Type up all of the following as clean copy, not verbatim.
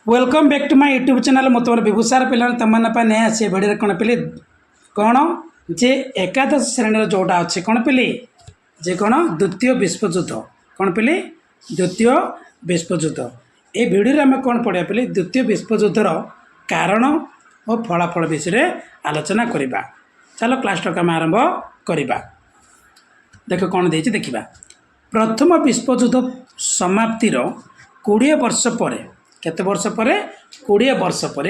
Welcome back to my YouTube channel मो तुम विभूषार पे तुमने नहीं आसे भिडियो कौन पे कौन जे एकादश श्रेणी जोटा अच्छे कौन पे जे कौन द्वितीय विश्वयुद्ध कौन पे द्वितीय विश्वयुद्ध ये भिडियो आम कौन पढ़ा पे द्वितीय विश्वयुद्धर कारण और फलाफल विषय आलोचना करवा। चलो क्लास टक आम आरंभ करवा। देख कौन देखिए देखा प्रथम विश्वयुद्ध समाप्तिर 20 वर्ष पर केते वर्ष पर 20 वर्ष पर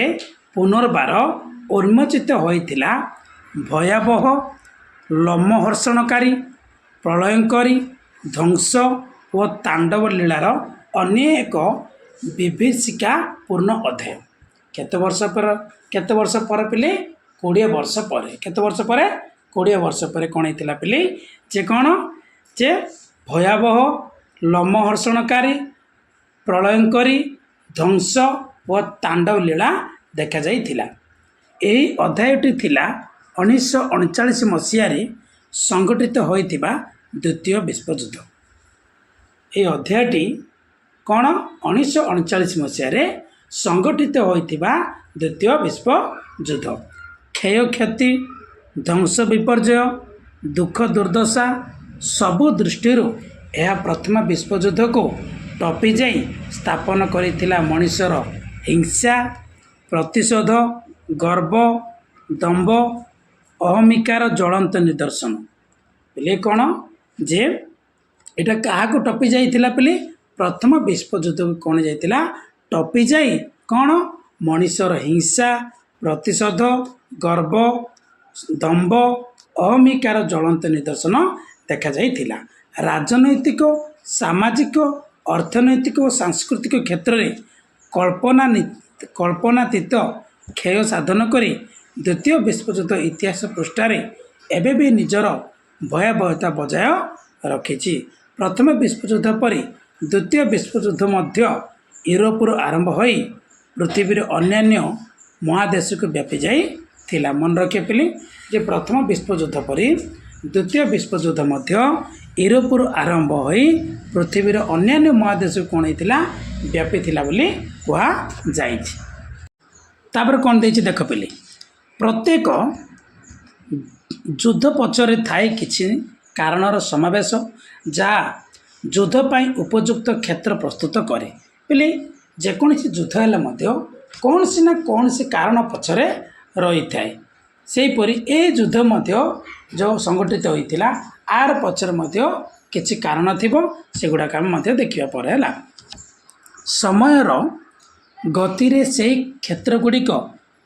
पुनर्बार उन्मोचित होइतिला भयावह लोमहर्षणकारी प्रलयंकारी ध्वंस और तांडव लीलार अन्य एक विभीषिकापूर्ण अध्याय। केते वर्ष पर पिले 20 वर्ष पर केते वर्ष पर 20 वर्ष पर कौन होता पिले जे कौन जे भयावह लोमहर्षणकारी प्रलयंकारी ध्वंस व तांडव लीला देखा जाइथिला। यही अध्यायटी थिला 1939 मसीहारे संगठित होइथिबा द्वितीय विश्वयुद्ध। ये अध्यायटी कौन 1939 मसीहारे संगठित होइथिबा द्वितीय विश्वयुद्ध। क्षय क्षति ध्वंस विपर्जय दुख दुर्दशा सबु दृष्टि यह प्रथम विश्वयुद्ध को टपी जाई स्थापन करिथिला मनुष्यर हिंसा प्रतिशोध गर्व दंभ अहमिकार ज्वलंत निदर्शन बोले कौन जे एटा क्या टपी जाइथिला पे प्रथम विश्वयुद्ध को कौन जाइथिला टपी जाई कौन मनुष्यर हिंसा प्रतिशोध गर्व दंभ अहमिकार ज्वलंत निदर्शन देखा जाइथिला। राजनैतिक सामाजिक अर्थनैतिक और सांस्कृतिक क्षेत्र में कल्पनातीत क्षय साधन करी द्वितीय विश्वयुद्ध इतिहास पृष्ठारे एबे भी निजर भयावहता बजाय रखिछि। प्रथम विश्वयुद्ध पर द्वितीय विश्वयुद्ध मध्य यूरोप आरंभ हो पृथ्वीर अन्यान्य महादेश को व्यापी जाई थिला। मन रखे पिले जे प्रथम विश्वयुद्ध पर द्वितीय विश्वयुद्ध मध्य यूरोप आरंभ हो पृथ्वीर अन्यान्य महादेश कौन होता व्यापी थिला बोली कह जापर कौन देख देख पे प्रत्येक युद्ध पछरे थाए किछि कारणर समावेश जहाँ युद्धपाई उपयुक्त क्षेत्र प्रस्तुत करे बोले जेकोसी युद्ध हेले मध्य कौन सी ना कौन सी कारण पछरे रही थाए। सेहीपरि ए युद्ध मध्य जो संगठित होइतिला आर पछरे मध्य किछि कारण थिबो सेगुडाक आम मध्य देखिबा परे हला। समयर गतिरे से क्षेत्र गुड़िक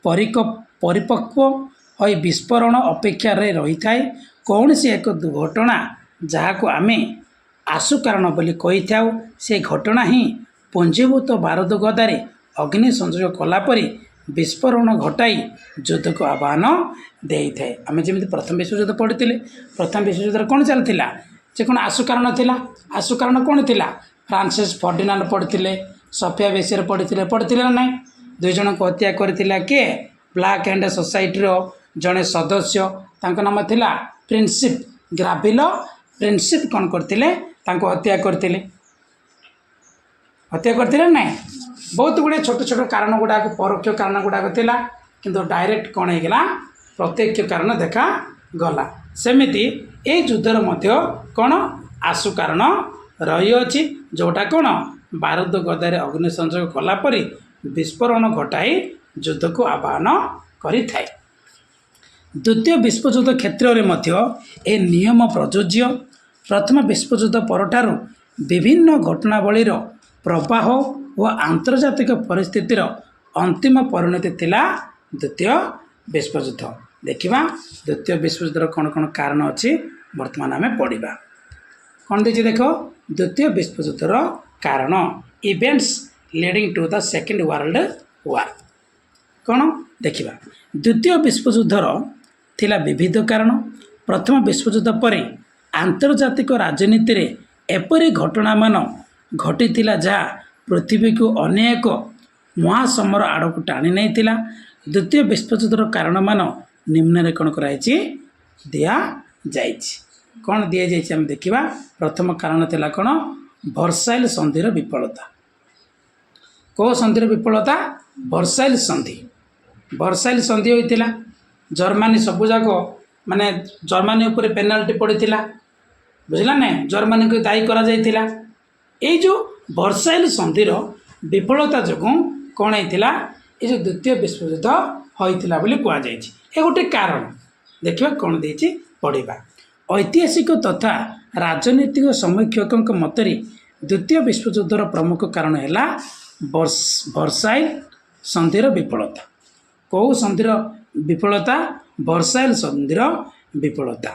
परिपक्व हो विस्फोरण अपेक्षा रही थाए। कौन सी एक दुर्घटना जहाँ को आमे आशु कारण बोली कही थाउ से घटना ही पुंजीभूत बारूद गदारे अग्नि संयोग कलापरी विस्फोरण घटाई युद्ध को आह्वान दे थाए। आम जमी प्रथम विश्वयुद्ध पढ़ी प्रथम विश्वयुद्ध कौन चलता जे कौन आशु कारण थिला आशु कारण कौन थिला फ्रांसिस फर्डिनांड पढ़ी सफिया बेसियर पढ़ी ना ना दुई जन को हत्या करथिला के ब्लैक एंड सोसाइटी जड़े सदस्य तांको नाम थिला प्रिंसिप ग्राभिलो। प्रिंसिप कौन करथिले तांको हत्या करथिले ना बहुत गुड़े छोट छोट कारण गुड़ाक परोक्ष कारण गुड़ाक थिला किंतु डायरेक्ट कौन होगा प्रत्यक्ष कारण देखा गला। सेमिति ए युद्धर मध्य कौन आशु कारण रही अछि जोटा कौन बारूद गदारे अग्नि संयोग कलापरी विस्फोरण घटाई युद्ध को आह्वान करि थाए। द्वितीय विश्वयुद्ध क्षेत्र में मध्य ए नियम प्रযোज्य। प्रथम विश्वयुद्ध परठारु विभिन्न घटनावलीर प्रवाह और आंतर्जातिक परिस्थितिर अंतिम परिणति थिला द्वितीय विश्वयुद्ध। देखिबा द्वितीय विश्वयुद्धर कौन कौन कारण अच्छी वर्तमान आम पढ़ा। कौन देखिए देख द्वितीय विश्वयुद्धर कारण events leading to the second world war कौन देखिबा। द्वितीय विश्वयुद्धर थिला विविध कारण। प्रथम विश्वयुद्ध पर आंतर्जातिक राजनीति रे एपरी घटना मान घटी जहाँ पृथ्वी को अनेक महासमर आड़ को टाणी नहीं थिला। द्वितीय विश्वयुद्धर कारण मान निम्न कौन कराई दि जाइछि। कौन दि जाइछि आम देखिबा। प्रथम कारण थिला कौन वर्साइल संधिर विफलता। କେଉଁ ସନ୍ଧିର ବିଫଳତା? ଭର୍ସାଇଲ୍ ସନ୍ଧି। ଭର୍ସାଇଲ୍ ସନ୍ଧି ହୋଇଥିଲା। ଜର୍ମାନୀ ସବୁଯାକ ମାନେ ଜର୍ମାନୀ ଉପରେ ପେନାଲ୍ଟି ପଡ଼ିଥିଲା, ବୁଝିଲା ନାହିଁ, ଜର୍ମାନୀକୁ ଦାୟୀ କରାଯାଇଥିଲା। ଏଇ ଯେଉଁ ଭର୍ସାଇଲ୍ ସନ୍ଧିର ବିଫଳତା ଯୋଗୁଁ କ'ଣ ହେଇଥିଲା? ଏ ଯେଉଁ ଦ୍ୱିତୀୟ ବିଶ୍ୱଯୁଦ୍ଧ ହୋଇଥିଲା ବୋଲି କୁହାଯାଇଛି। ଏ ଗୋଟେ କାରଣ। ଦେଖିବା କ'ଣ ଦେଇଛି ପଢ଼ିବା। ଐତିହାସିକ ତଥା ରାଜନୈତିକ ସମୀକ୍ଷକଙ୍କ ମତରେ ଦ୍ୱିତୀୟ ବିଶ୍ୱଯୁଦ୍ଧର ପ୍ରମୁଖ କାରଣ ହେଲା ଭର୍ସାଇଲ୍ ସନ୍ଧିର ବିଫଳତା। କେଉଁ ସନ୍ଧିର ବିଫଳତା? ଭର୍ସାଇଲ୍ ସନ୍ଧିର ବିଫଳତା।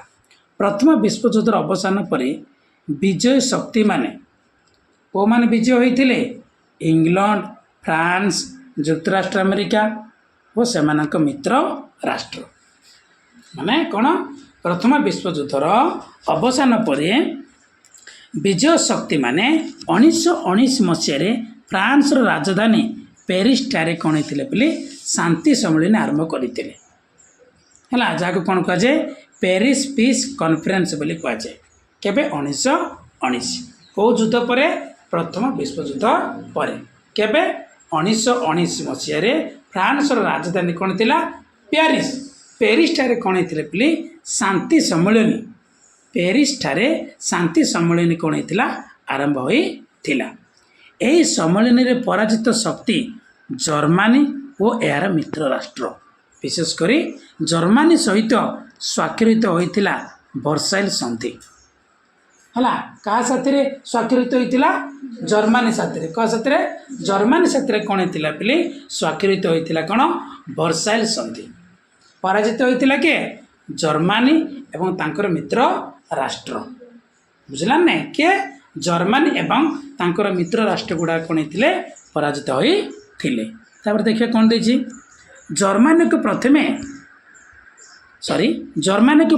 ପ୍ରଥମ ବିଶ୍ୱଯୁଦ୍ଧର ଅବସାନ ପରେ ବିଜୟ ଶକ୍ତିମାନେ, କେଉଁମାନେ ବିଜୟ ହୋଇଥିଲେ? ଇଂଲଣ୍ଡ, ଫ୍ରାନ୍ସ, ଯୁକ୍ତରାଷ୍ଟ୍ର ଆମେରିକା ଓ ସେମାନଙ୍କ ମିତ୍ର ରାଷ୍ଟ୍ର। ମାନେ କ'ଣ? ପ୍ରଥମ ବିଶ୍ୱଯୁଦ୍ଧର ଅବସାନ ପରେ ବିଜୟ ଶକ୍ତିମାନେ 1919 ମସିହାରେ ଫ୍ରାନ୍ସର ରାଜଧାନୀ ପ୍ୟାରିସଠାରେ କ'ଣ ହେଇଥିଲେ ବୋଲି ଶାନ୍ତି ସମ୍ମିଳନୀ ଆରମ୍ଭ କରିଥିଲେ, ହେଲା, ଯାହାକୁ କ'ଣ କୁହାଯାଏ? ପ୍ୟାରିସ୍ ପିସ୍ କନଫରେନ୍ସ ବୋଲି କୁହାଯାଏ। କେବେ? 1919। କେଉଁ ଯୁଦ୍ଧ ପରେ? ପ୍ରଥମ ବିଶ୍ୱଯୁଦ୍ଧ ପରେ। କେବେ? 1919 ମସିହାରେ ଫ୍ରାନ୍ସର ରାଜଧାନୀ କ'ଣ ଥିଲା? ପ୍ୟାରିସ୍। ପ୍ୟାରିସଠାରେ କ'ଣ ହେଇଥିଲେ ବୋଲି ଶାନ୍ତି ସମ୍ମିଳନୀ, ପ୍ୟାରିସଠାରେ ଶାନ୍ତି ସମ୍ମିଳନୀ କ'ଣ ହେଇଥିଲା? ଆରମ୍ଭ ହୋଇଥିଲା। ଏହି ସମ୍ମିଳନୀରେ ପରାଜିତ ଶକ୍ତି ଜର୍ମାନୀ ଓ ଏହାର ମିତ୍ର ରାଷ୍ଟ୍ର, ବିଶେଷ କରି ଜର୍ମାନୀ ସହିତ ସ୍ୱାକ୍ଷରିତ ହୋଇଥିଲା ଭର୍ସାଇଲ୍ ସନ୍ଧି। ହେଲା, କାହା ସାଥିରେ ସ୍ୱାକ୍ଷରିତ ହୋଇଥିଲା? ଜର୍ମାନୀ ସାଥିରେ। କାହା ସାଥିରେ? ଜର୍ମାନୀ ସାଥିରେ କ'ଣ ହେଇଥିଲା ବୋଲି ସ୍ୱାକ୍ଷରିତ ହୋଇଥିଲା କ'ଣ? ଭର୍ସାଇଲ୍ ସନ୍ଧି। ପରାଜିତ ହୋଇଥିଲା କିଏ? ଜର୍ମାନୀ ଏବଂ ତାଙ୍କର ମିତ୍ର ରାଷ୍ଟ୍ର, ବୁଝିଲା ନାହିଁ? କିଏ? ଜର୍ମାନୀ ଏବଂ ତାଙ୍କର ମିତ୍ର ରାଷ୍ଟ୍ର ଗୁଡ଼ାକ କ'ଣ ହେଇଥିଲେ? ପରାଜିତ ହୋଇଥିଲେ। ତାପରେ ଦେଖିବା କ'ଣ ଦେଇଛି। ଜର୍ମାନୀକୁ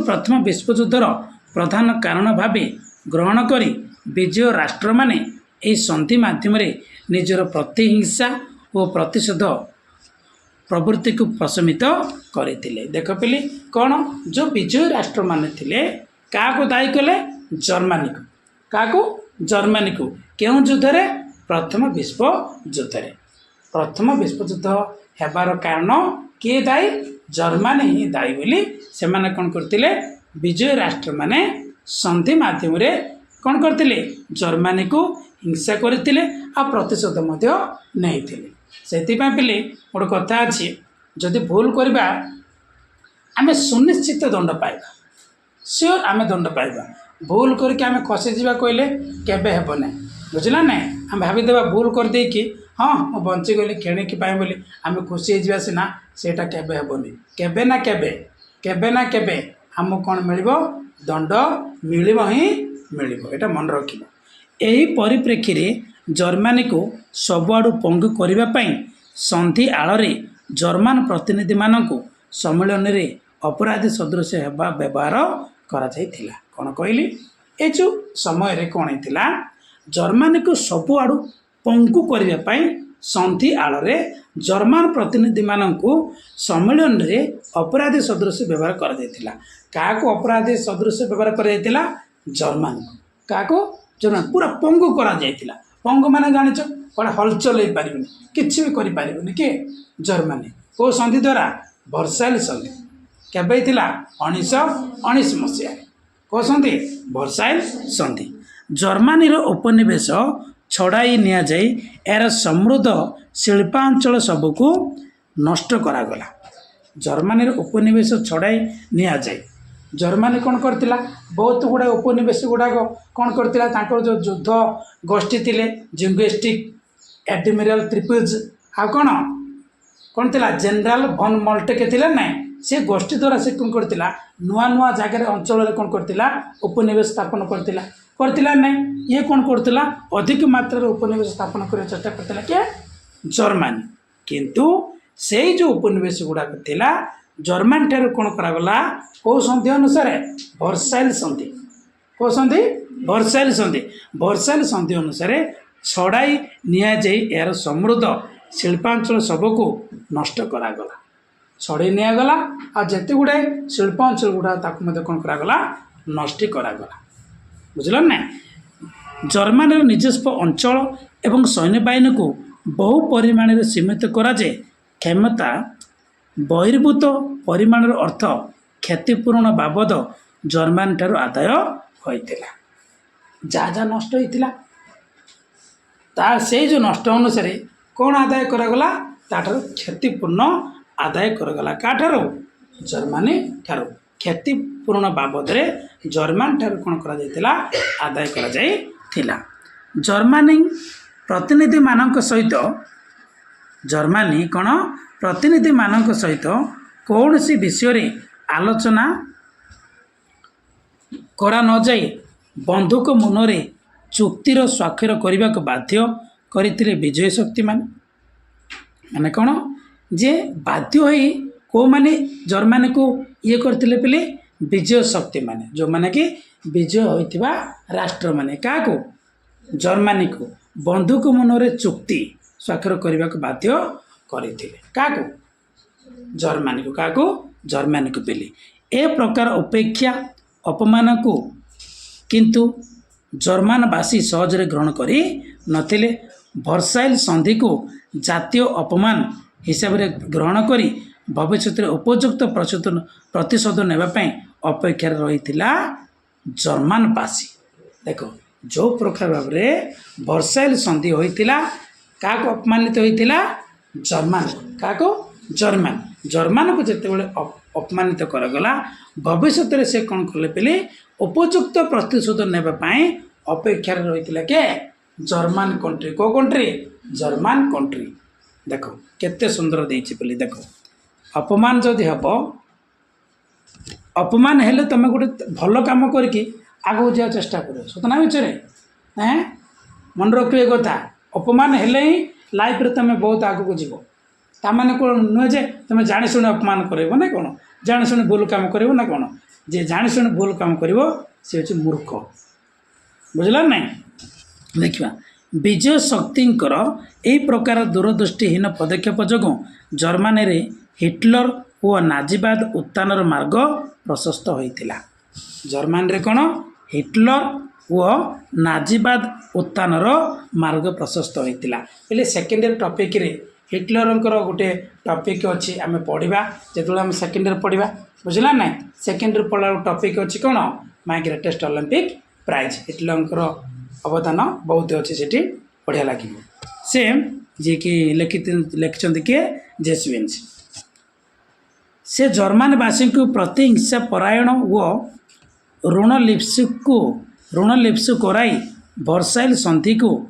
ପ୍ରଥମ ବିଶ୍ୱଯୁଦ୍ଧର ପ୍ରଧାନ କାରଣ ଭାବେ ଗ୍ରହଣ କରି ବିଜୟ ରାଷ୍ଟ୍ରମାନେ ଏହି ସନ୍ଧି ମାଧ୍ୟମରେ ନିଜର ପ୍ରତିହିଂସା ଓ ପ୍ରତିଶୋଧ ପ୍ରବୃତ୍ତିକୁ ପ୍ରଶମିତ କରିଥିଲେ। ଦେଖ ପିଲି, କ'ଣ? ଯେଉଁ ବିଜୟ ରାଷ୍ଟ୍ରମାନେ ଥିଲେ କାହାକୁ ଦାୟୀ କଲେ? ଜର୍ମାନୀକୁ। କାହାକୁ? ଜର୍ମାନୀକୁ। କେଉଁ ଯୁଦ୍ଧରେ? ପ୍ରଥମ ବିଶ୍ୱଯୁଦ୍ଧରେ। ପ୍ରଥମ ବିଶ୍ୱଯୁଦ୍ଧ ହେବାର କାରଣ କିଏ ଦାୟୀ? ଜର୍ମାନୀ ହିଁ ଦାୟୀ ବୋଲି ସେମାନେ କ'ଣ କରିଥିଲେ? ବିଜୟ ରାଷ୍ଟ୍ରମାନେ ସନ୍ଧି ମାଧ୍ୟମରେ କ'ଣ କରିଥିଲେ? ଜର୍ମାନୀକୁ ହିଂସା କରିଥିଲେ ଆଉ ପ୍ରତିଶୋଧ ମଧ୍ୟ ନେଇଥିଲେ। ସେଥିପାଇଁ ପିଲେ ଗୋଟେ କଥା ଅଛି, ଯଦି ଭୁଲ କରିବା ଆମେ ସୁନିଶ୍ଚିତ ଦଣ୍ଡ ପାଇବା, ସିଓର ଆମେ ଦଣ୍ଡ ପାଇବା। ଭୁଲ କରିକି ଆମେ ଖସିଯିବା କହିଲେ କେବେ ହେବ ନାହିଁ, ବୁଝିଲା ନାହିଁ? ଆମେ ଭାବିଦେବା ଭୁଲ କରିଦେଇକି ହଁ ମୁଁ ବଞ୍ଚିଗଲି କ୍ଷଣିକ ପାଇଁ ବୋଲି ଆମେ ଖୁସି ହେଇଯିବା ସିନା, ସେଇଟା କେବେ ହେବନି। କେବେ ନା କେବେ ଆମକୁ କ'ଣ ମିଳିବ? ଦଣ୍ଡ ମିଳିବ ହିଁ ମିଳିବ। ଏଇଟା ମନେ ରଖିବ। ଏହି ପରିପ୍ରେକ୍ଷୀରେ ଜର୍ମାନୀକୁ ସବୁଆଡ଼ୁ ପଙ୍ଗୁ କରିବା ପାଇଁ ସନ୍ଧି ଆଳରେ ଜର୍ମାନ ପ୍ରତିନିଧିମାନଙ୍କୁ ସମ୍ମିଳନୀରେ ଅପରାଧୀ ସଦୃଶ ହେବା ବ୍ୟବହାର କରାଯାଇଥିଲା। କ'ଣ କହିଲି? ଏ ଯେଉଁ ସମୟରେ କ'ଣ ହେଇଥିଲା? ଜର୍ମାନୀକୁ ସବୁଆଡ଼ୁ ପଙ୍ଗୁ କରିବା ପାଇଁ ସନ୍ଧି ଆଳରେ ଜର୍ମାନ ପ୍ରତିନିଧିମାନଙ୍କୁ ସମ୍ମିଳନୀରେ ଅପରାଧୀ ସଦୃଶ ବ୍ୟବହାର କରାଯାଇଥିଲା। କାହାକୁ ଅପରାଧୀ ସଦୃଶ ବ୍ୟବହାର କରାଯାଇଥିଲା? ଜର୍ମାନୀକୁ। କାହାକୁ? ଜର୍ମାନୀ। ପୁରା ପଙ୍ଗୁ କରାଯାଇଥିଲା। ପଙ୍ଗୁ ମାନେ ଜାଣିଛ, କୁଆଡ଼େ ହଲଚଲ ହେଇପାରିବନି, କିଛି ବି କରିପାରିବନି। କିଏ? ଜର୍ମାନୀ। କେଉଁ ସନ୍ଧି ଦ୍ୱାରା? ଭର୍ସାଇଲ୍ ସନ୍ଧି। କେବେ ହେଇଥିଲା? 1919 ମସିହାରେ। କେଉଁ ସନ୍ଧି? ଭର୍ସାଇଲ୍ ସନ୍ଧି। ଜର୍ମାନୀର ଉପନିବେଶ ଛଡ଼ାଇ ନିଆଯାଇ ଏହାର ସମୃଦ୍ଧ ଶିଳ୍ପାଞ୍ଚଳ ସବୁକୁ ନଷ୍ଟ କରାଗଲା। ଜର୍ମାନୀର ଉପନିବେଶ ଛଡ଼ାଇ ନିଆଯାଇ ଜର୍ମାନୀ କ'ଣ କରିଥିଲା? ବହୁତ ଗୁଡ଼ାଏ ଉପନିବେଶ ଗୁଡ଼ାକ କ'ଣ କରିଥିଲା? ତାଙ୍କର ଯେଉଁ ଯୁଦ୍ଧ ଗୋଷ୍ଠୀ ଥିଲେ, ଜିଙ୍ଗେଷ୍ଟିକ୍, ଆଡମିରାଲ ତ୍ରିପୁଜ, ଆଉ କ'ଣ ଥିଲା? ଜେନେରାଲ ଭନ୍ ମଲ୍ଟେକେ ଥିଲେ ନାହିଁ? ସେ ଗୋଷ୍ଠୀ ଦ୍ୱାରା ସେ କ'ଣ କରିଥିଲା? ନୂଆ ନୂଆ ଜାଗାରେ ଅଞ୍ଚଳରେ କ'ଣ କରିଥିଲା? ଉପନିବେଶ ସ୍ଥାପନ କରିଥିଲା ନାହିଁ? ଇଏ କ'ଣ କରୁଥିଲା? ଅଧିକ ମାତ୍ରାରେ ଉପନିବେଶ ସ୍ଥାପନ କରିବା ଚେଷ୍ଟା କରିଥିଲା କିଏ? ଜର୍ମାନୀ। କିନ୍ତୁ ସେଇ ଯେଉଁ ଉପନିବେଶ ଗୁଡ଼ାକ ଥିଲା ଜର୍ମାନୀ ଠାରୁ କ'ଣ କରାଗଲା? କେଉଁ ସନ୍ଧି ଅନୁସାରେ? ଭର୍ସାଇଲ୍ ସନ୍ଧି। କେଉଁ ସନ୍ଧି? ଭର୍ସାଇଲ୍ ସନ୍ଧି। ଭର୍ସାଇଲ୍ ସନ୍ଧି ଅନୁସାରେ ଛଡ଼ାଇ ନିଆଯାଇ ଏହାର ସମୃଦ୍ଧ ଶିଳ୍ପାଞ୍ଚଳ ସବୁକୁ ନଷ୍ଟ କରାଗଲା। ଛଡ଼େଇ ନିଆଗଲା ଆଉ ଯେତେ ଗୁଡ଼ାଏ ଶିଳ୍ପାଞ୍ଚଳ ଗୁଡ଼ାକ ତାକୁ ମଧ୍ୟ କ'ଣ କରାଗଲା? ନଷ୍ଟ କରାଗଲା। ବୁଝିଲ ନାହିଁ? ଜର୍ମାନୀର ନିଜସ୍ୱ ଅଞ୍ଚଳ ଏବଂ ସୈନ୍ୟବାହିନୀକୁ बहु परिमाण सीमित कराए क्षमता बहिर्भूत परिमाण अर्थ क्षतिपूरण बाबद जर्मनी ठार आदाय होता जहाँ जहाँ नष्ट होता से जो नष्ट अनुसार कौन आदाय करागला ताठार क्षतिपूर्ण आदाय करागला क्या जर्मनी ठार क्षतिपूरण बाबद जर्मनी ठार कौन करा आदाय करा जर्मनी प्रतिनिधि मानक सहित जर्मनी कौन प्रतिनिधि मानक सहित कौन सी विषय आलोचना करा न जाई बंधुक मनरे चुक्तिर स्वाक्षर करने को बाध्य करते विजय शक्ति माने कौन जे बाध्य हो को माने जर्मनी को ये करते पे विजय शक्ति माने जो माने कि विजय होता राष्ट्र माने क्या को जर्मनी को बंधुक मनरे चुक्ति स्वाक्षर करने को बाध्य करते क्या जर्मनी को क्या जर्मनी को बेली ए प्रकार उपेक्षा अपमान को किंतु जर्मनवासी सहजरे ग्रहण करी नथिले वर्साइल संधि को जातीय अपमान हिसाब से ग्रहण करी भविष्य में उपयुक्त प्रतिशोध नेबापी अपेक्षा रही जर्मनवासी देखो जो प्रकार भाव में वर्साइल संधि होता क्या अपमानित होता जर्मन क्या जर्मन जर्मन को जिते अपमानित करागला भविष्य में से कौन कले पे उपयुक्त प्रतिशोध नेबापी अपेक्षा रही के जर्मन कंट्री को कंट्री जर्मन कंट्री देखो केते सुंदर देछि बोली देखो अपमान जदि हम अपमान हेले तुम गोटे भल कम करके आगू जा चेष्टा कर सतना विचारे मन रख कथा अपमान हेले ही लाइफ रे तुम बहुत आगू को जीव ताने कौन नुहे जे तुम जाणी शुणी अपमान कर ना कौन जाणी शुणी भूल कम कर ना कौन जे जाणी शुणी भूल कम कर सी हूँ मूर्ख बुझला ना देखा विजय शक्तिंकर यही प्रकार दूरदृष्टिहीन पदक्षेप जो जर्मनी रे हिटलर और नाजीवाद उत्थान मार्ग प्रशस्त होता जर्मनी रे कौन हिटलर और नाजीवाद उत्थान मार्ग प्रशस्त होता पहले सेकेंड ईयर टॉपिक रे हिटलरंकर गोटे टॉपिक अच्छी आम पढ़ा जो आम सेकेंड ईयर पढ़ा बुझला ना सेकेंड ईयर पढ़ा टॉपिक अच्छी कौन माय ग्रेटेस्ट ओलंपिक प्राइज हिटलरंकर अवदान बहुत अच्छी से बढ़िया लगे से जी कि लिखिं किए जेसुइन्स से जर्मनवासी को प्रति हिंसा परायण व ऋण लिप्सु कराई वर्साइल संधि को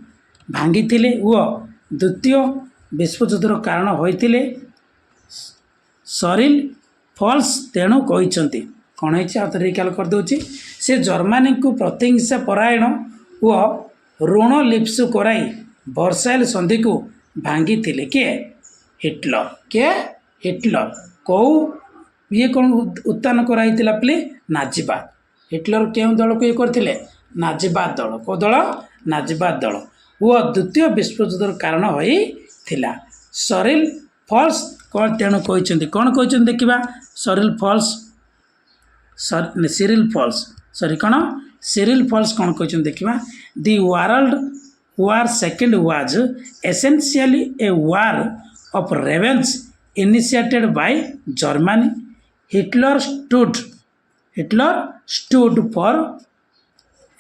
भांगी व द्वितीय विश्वयुद्धर कारण होते सरिल फॉल्स तेणु कहते कौन है रिकल करदे से जर्मनी को प्रतिहिंसा परायण व ऋण लिप्सु कराई वर्साइल संधि को भांगी किए हिटलर कौ ये कौन उत्थान कराई पे नाजीवाद हिटलर क्यों दल को ये करते नाजीवाद दल कौ दल नाजीवाद दल वो द्वितीय विश्वयुद्धर कारण होता सरिल फॉल्स कौन तेणु कहते कौन कहते देखा Cyril Falls Cyril Falls sorry कौन सिरिल फॉल्स कौन कहते देखा the world war second was essentially a war of revenge initiated by Germany Hitler stood for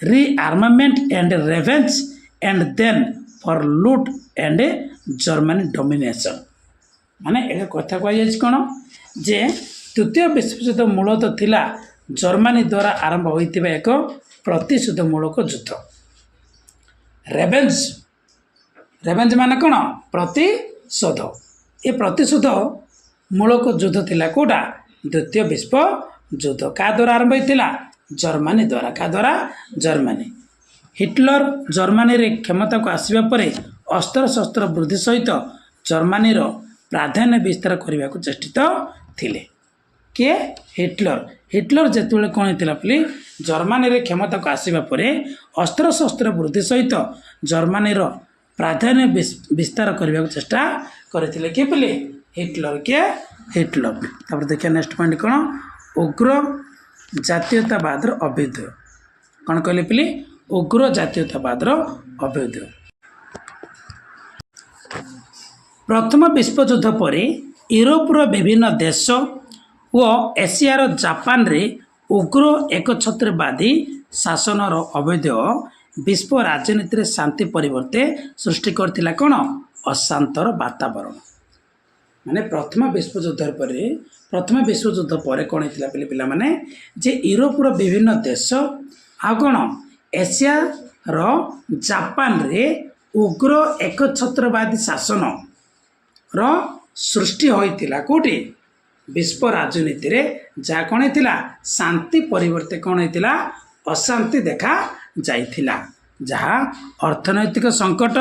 rearmament and revenge and then for loot and Germany domination माने एक कथा कह कौन जे तृतीय विश्वयुद्ध मूलतः थिला जर्मनी द्वारा आरंभ होता एक प्रतिशोधमूलक युद्ध रेवेंज माने कौन प्रतिशोध ये प्रतिशोध मूलक युद्ध थिला कोटा द्वितीय विश्व युद्ध क्या द्वारा आरंभ होता जर्मनी द्वारा क्या द्वारा जर्मनी हिटलर जर्मनी रे क्षमता को आसवा पर अस्त्र शस्त्र वृद्धि सहित जर्मनी प्राधान्य विस्तार करने को चेष्टित थिले किए हिटलर जिते कौन होता बोली जर्मनी रे क्षमता को आसवा पर अस्त्र शस्त्र वृद्धि सहित जर्मनी प्राधान्य विस्तार करने को चेष्टा करते किए बोले हिटलर तापर देखिए नेक्स्ट पॉइंट कौन उग्र जातीयतावाद अभ्युदय कौन कहले बोली उग्र जातीयतावाद अभ्युदय प्रथम विश्वयुद्ध पर यूरोपर विभिन्न देश व एशियार जापान रे उग्र एकछत्रवादी शासनर अवैध विश्व राजनीति रे शांति परिवर्ते सृष्टि करथिला कोन अशांतर वातावरण माने प्रथम विश्वयुद्ध पर कौन होता पे पिला माने जे यूरोपर विभिन्न देश आ कौन एशिया रो जापान रे उग्र एकछत्रवादी शासन रो सृष्टि होइतिला कोठी विश्व राजनीति रे जा कौन होता शांति परिवर्ते कौन होता अशांति देखा जाइथिला जहाँ अर्थनैतिक संकट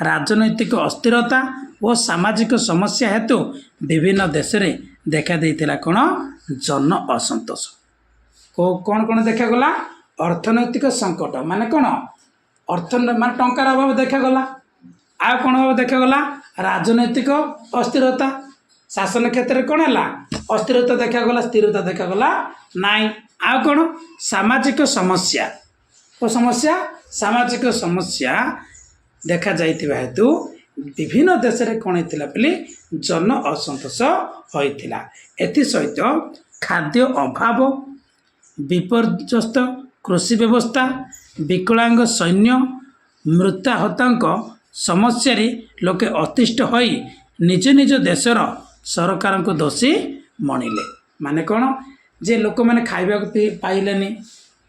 राजनैतिक अस्थिरता और सामाजिक समस्या हेतु विभिन्न देश रे देखा देइथिला कोन जन असंतोष कौन कौन देखा गला अर्थनैतिक संकट माने कौन अर्थ मान टंकार अभाव देखा गला आ कौन अभाव देखा गला राजनैतिक अस्थिरता शासन क्षेत्र में कौन है अस्थिरता देखा गला स्थिरता देखा गला नाई आ कौन सामाजिक समस्या को समस्या सामाजिक समस्या देखा जाइथिबा हेतु विभिन्न देश रे कौन होता बोली जन असंतोष होइथिला एथि सहित खाद्य अभाव विपर्यस्त कृषि व्यवस्था विकलांग सैन्य मृताहतांक समस्या लोके अतिष्ठ होई निज निज देशर सरकार को दोषी मणिले माने कौन जे लोक मैंने खाइबा पाइलेनी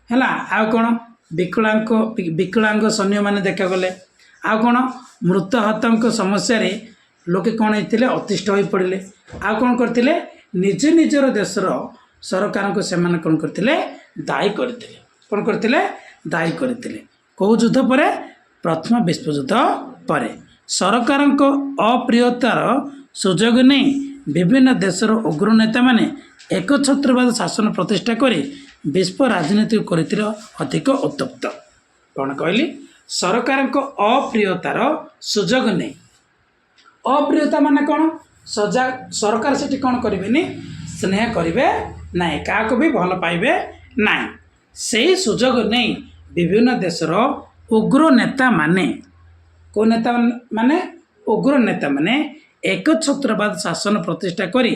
है आ कौन विकलांग सैन्य मैंने देखा गले आ कौन मृताहतांक समस्या लोके कौन होते अतिष्ठ हो पड़े आ कौन करते निज निजर देशर सरकार को से कौन करते दायी करते कौन करते दायी करते कौ युद्ध पर प्रथम विश्वयुद्ध पर सरकार अप्रियतार सुजोग नहीं विभिन्न देशर उग्र नेता माने एकछत्रवाद शासन प्रतिष्ठा कर विश्व राजनीति करते अधिक उत्तप्त कौन कहली सरकार अप्रियतार सुजोग नहीं अप्रियता माने कौन सरकार से कौन करें स्नेह करेंगे ना क्या भी भल पाइबे ना से सुजोग नहीं विभिन्न देशर उग्र नेता माने को नेता माने उग्र नेता माने एकछत्रवाद शासन प्रतिष्ठा करी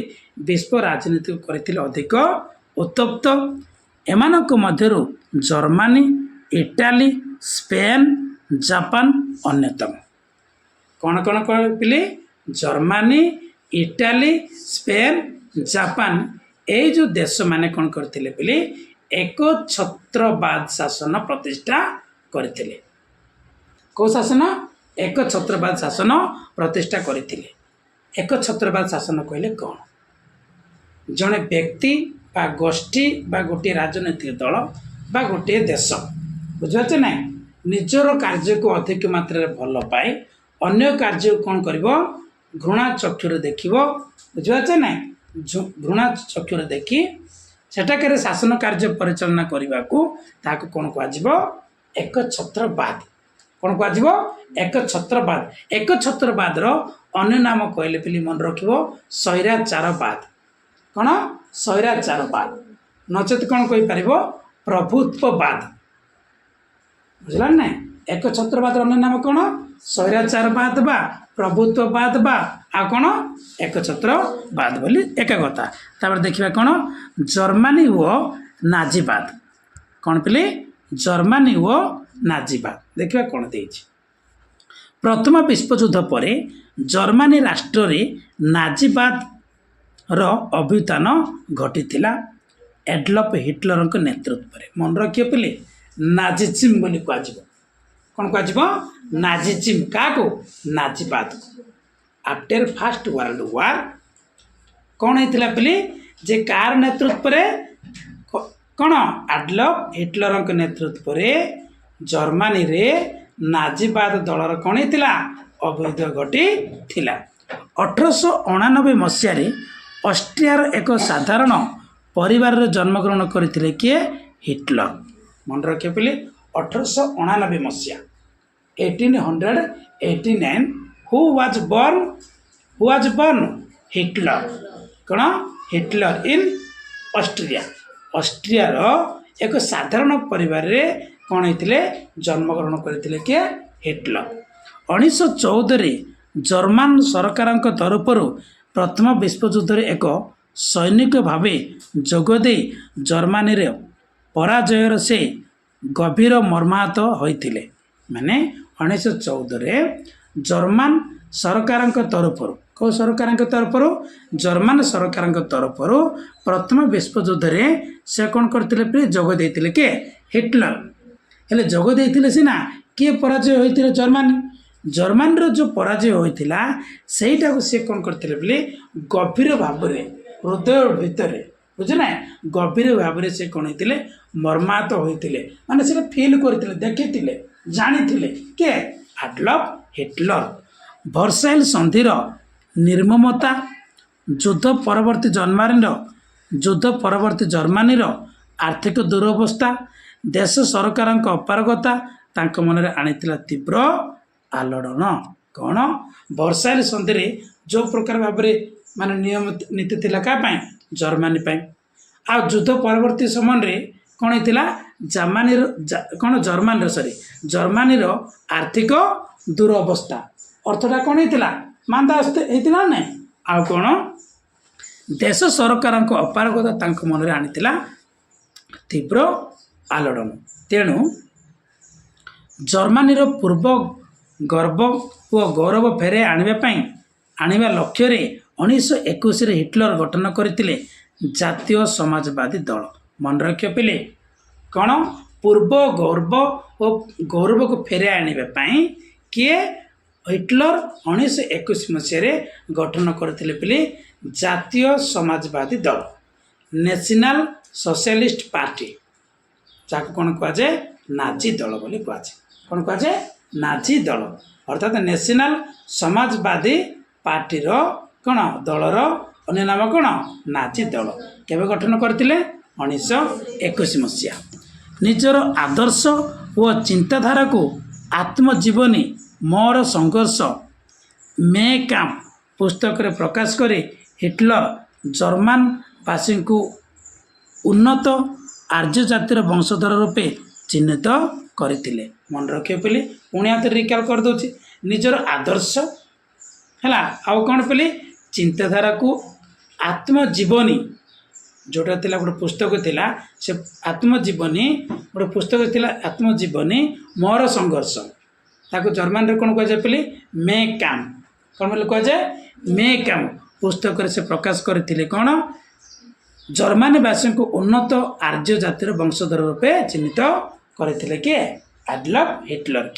विश्व राजनीति करते अधिक उत्तप्त एमानक मध्यरु जर्मनी इटाली स्पेन जापान अन्यतम कौन कौन कहले जर्मनी इटाली स्पेन जापान ये जो देश माने कौन करते बोले एकछत्रवाद शासन प्रतिष्ठा करते कौ शासन एकछत्रवाद शासन प्रतिष्ठा करते एकछत्रवाद शासन कहले कौन जड़े व्यक्ति बा गोष्ठी बा गोटे राजनैतिक दल बा गोटे देश बुझे ना निजर कार्य को अधिक मात्रा भल पाए अन्य कार्य कौन कर घृणा चक्षुर देख बुझे ना घृणा चक्षुर देखी सेठाकर शासन कार्य परिचालना करने को कौन कह एकछत्रवाद कौन कह एकछत्रवाद एकछत्रवाद अन्य नाम कहले पिली मन रख स्वैराचारवाद कौन स्वैराचारवाद नचेत कौन कहीपर प्रभुत्ववाद बुझला ना एकछत्रवाद अन्य नाम कौन स्वैराचारवाद बा प्रभुत्ववाद बा आ कौन एकछत्रवाद बोली एक कथा तापर देखिबा कौन जर्मनी व नाजीवाद कौन पिले जर्मनी व नाजीवाद देखिबा कौन देछि प्रथम विश्वयुद्ध पर जर्मनी राष्ट्र रे नाजीवाद रो अभ्युत्थान घटीथिला एडल्फ हिटलर नेतृत्व में मन रखिए पिले नाजीजिम बोली कह कौन कह नाजीजिम क्या नाजीवाद आफ्टर फर्स्ट वर्ल्ड वार कौन होता पिले जे कार नेतृत्व कौन एडल्फ हिटलर नेतृत्व में जर्मनी रे नाजीवाद दलर कौन होता अवैध घटी 1899 मसीह ऑस्ट्रियार एक साधारण परिवार जन्मग्रहण करते किए हिटलर मन रखिए पिले 1899 मसीहा 1889 हु वाज बर्न हिटलर कौन हिटलर इन ऑस्ट्रिया एक साधारण परिवार रे कौन होते जन्मग्रहण करते किए हिटलर 1914 जर्मान सरकार तरफ प्रथम विश्वयुद्ध एक सैनिक भाव जोगदे जर्मानी पराजयर से गभीर मर्माहत होते माने 1914 जर्मान सरकार तरफ कौ सरकार तरफ जर्मान सरकार तरफ प्रथम विश्वयुद्ध से कौन करते जोगदे के हिटलर हेले जोगदे सीना किए पराजय होते जर्मान जो पराजय होता सहीटा को सी कौन करते बोले गभीर भाव हृदय भितर बुझे ना गभीर भाव से कौन होते मर्माहत होते माने से फिल करते देखी जानी के एडल्फ हिटलर वर्साइल संधिर निर्ममता युद्ध परवर्ती जर्मानीर आर्थिक दुरवस्था देश सरकार अपारगता तांको मन में आनी तीव्र आलोड़न कौन वर्साइल संधि रे जो प्रकार भाव माने नियम नीति थिला का पाए जर्मनी पाए आ युद्ध परवर्ती समय कौन होता जर्मनी कौन जर्मनी आर्थिक दुरवस्था अर्थटा कौन होता मांदा होता ना आ कौन देश सरकार अपारगता तांको मन में आनी तीव्र आलोड़न तेणु जर्मनीर पूर्व गर्व व गौरव फेरे आनिबा लक्ष्य 1921 हिटलर गठन करते जातीय समाजवादी दल मन रख पिले कौन पूर्व गौरव और गौरव को फेरे आनिबा किए हिटलर 1921 मसीह गठन करते पिले जातीय समाजवादी दल नेशनल सोशलिस्ट पार्टी जाको कौन कहुए नाजी दल बोली कहुए कौन कहुए नाजी दल अर्थात नेशनल समाजवादी पार्टी कौन दलर अन्य नाम कौन नाजी दल केवे गठन करते 1921 मसीहा निजर आदर्श व चिंताधारा को आत्मजीवनी मोर संघर्ष मे कैम्प पुस्तक रे प्रकाश करे हिटलर जर्मान वासी को उन्नत आर्य जातिर वंशधर रूपे चिन्हित करते मन रखिए पे पुणी हाथ रिकल कर दूसरी निजर आदर्श है आउ कौन पे चिंताधारा को आत्मजीवनी जोटा थिला गोटे पुस्तक थिला से आत्मजीवनी गोटे पुस्तक थिला आत्मजीवनी मोर संघर्ष ताको जर्मन रे कौन कहुए पे मे कैम्प कौन बोले कहुए मे कैम्प पुस्तक से प्रकाश करते कौन जर्मनी वासी को उन्नत आर्य जातिर वंशधर रूपे चिन्हित करते किए एडल्फ हिटलर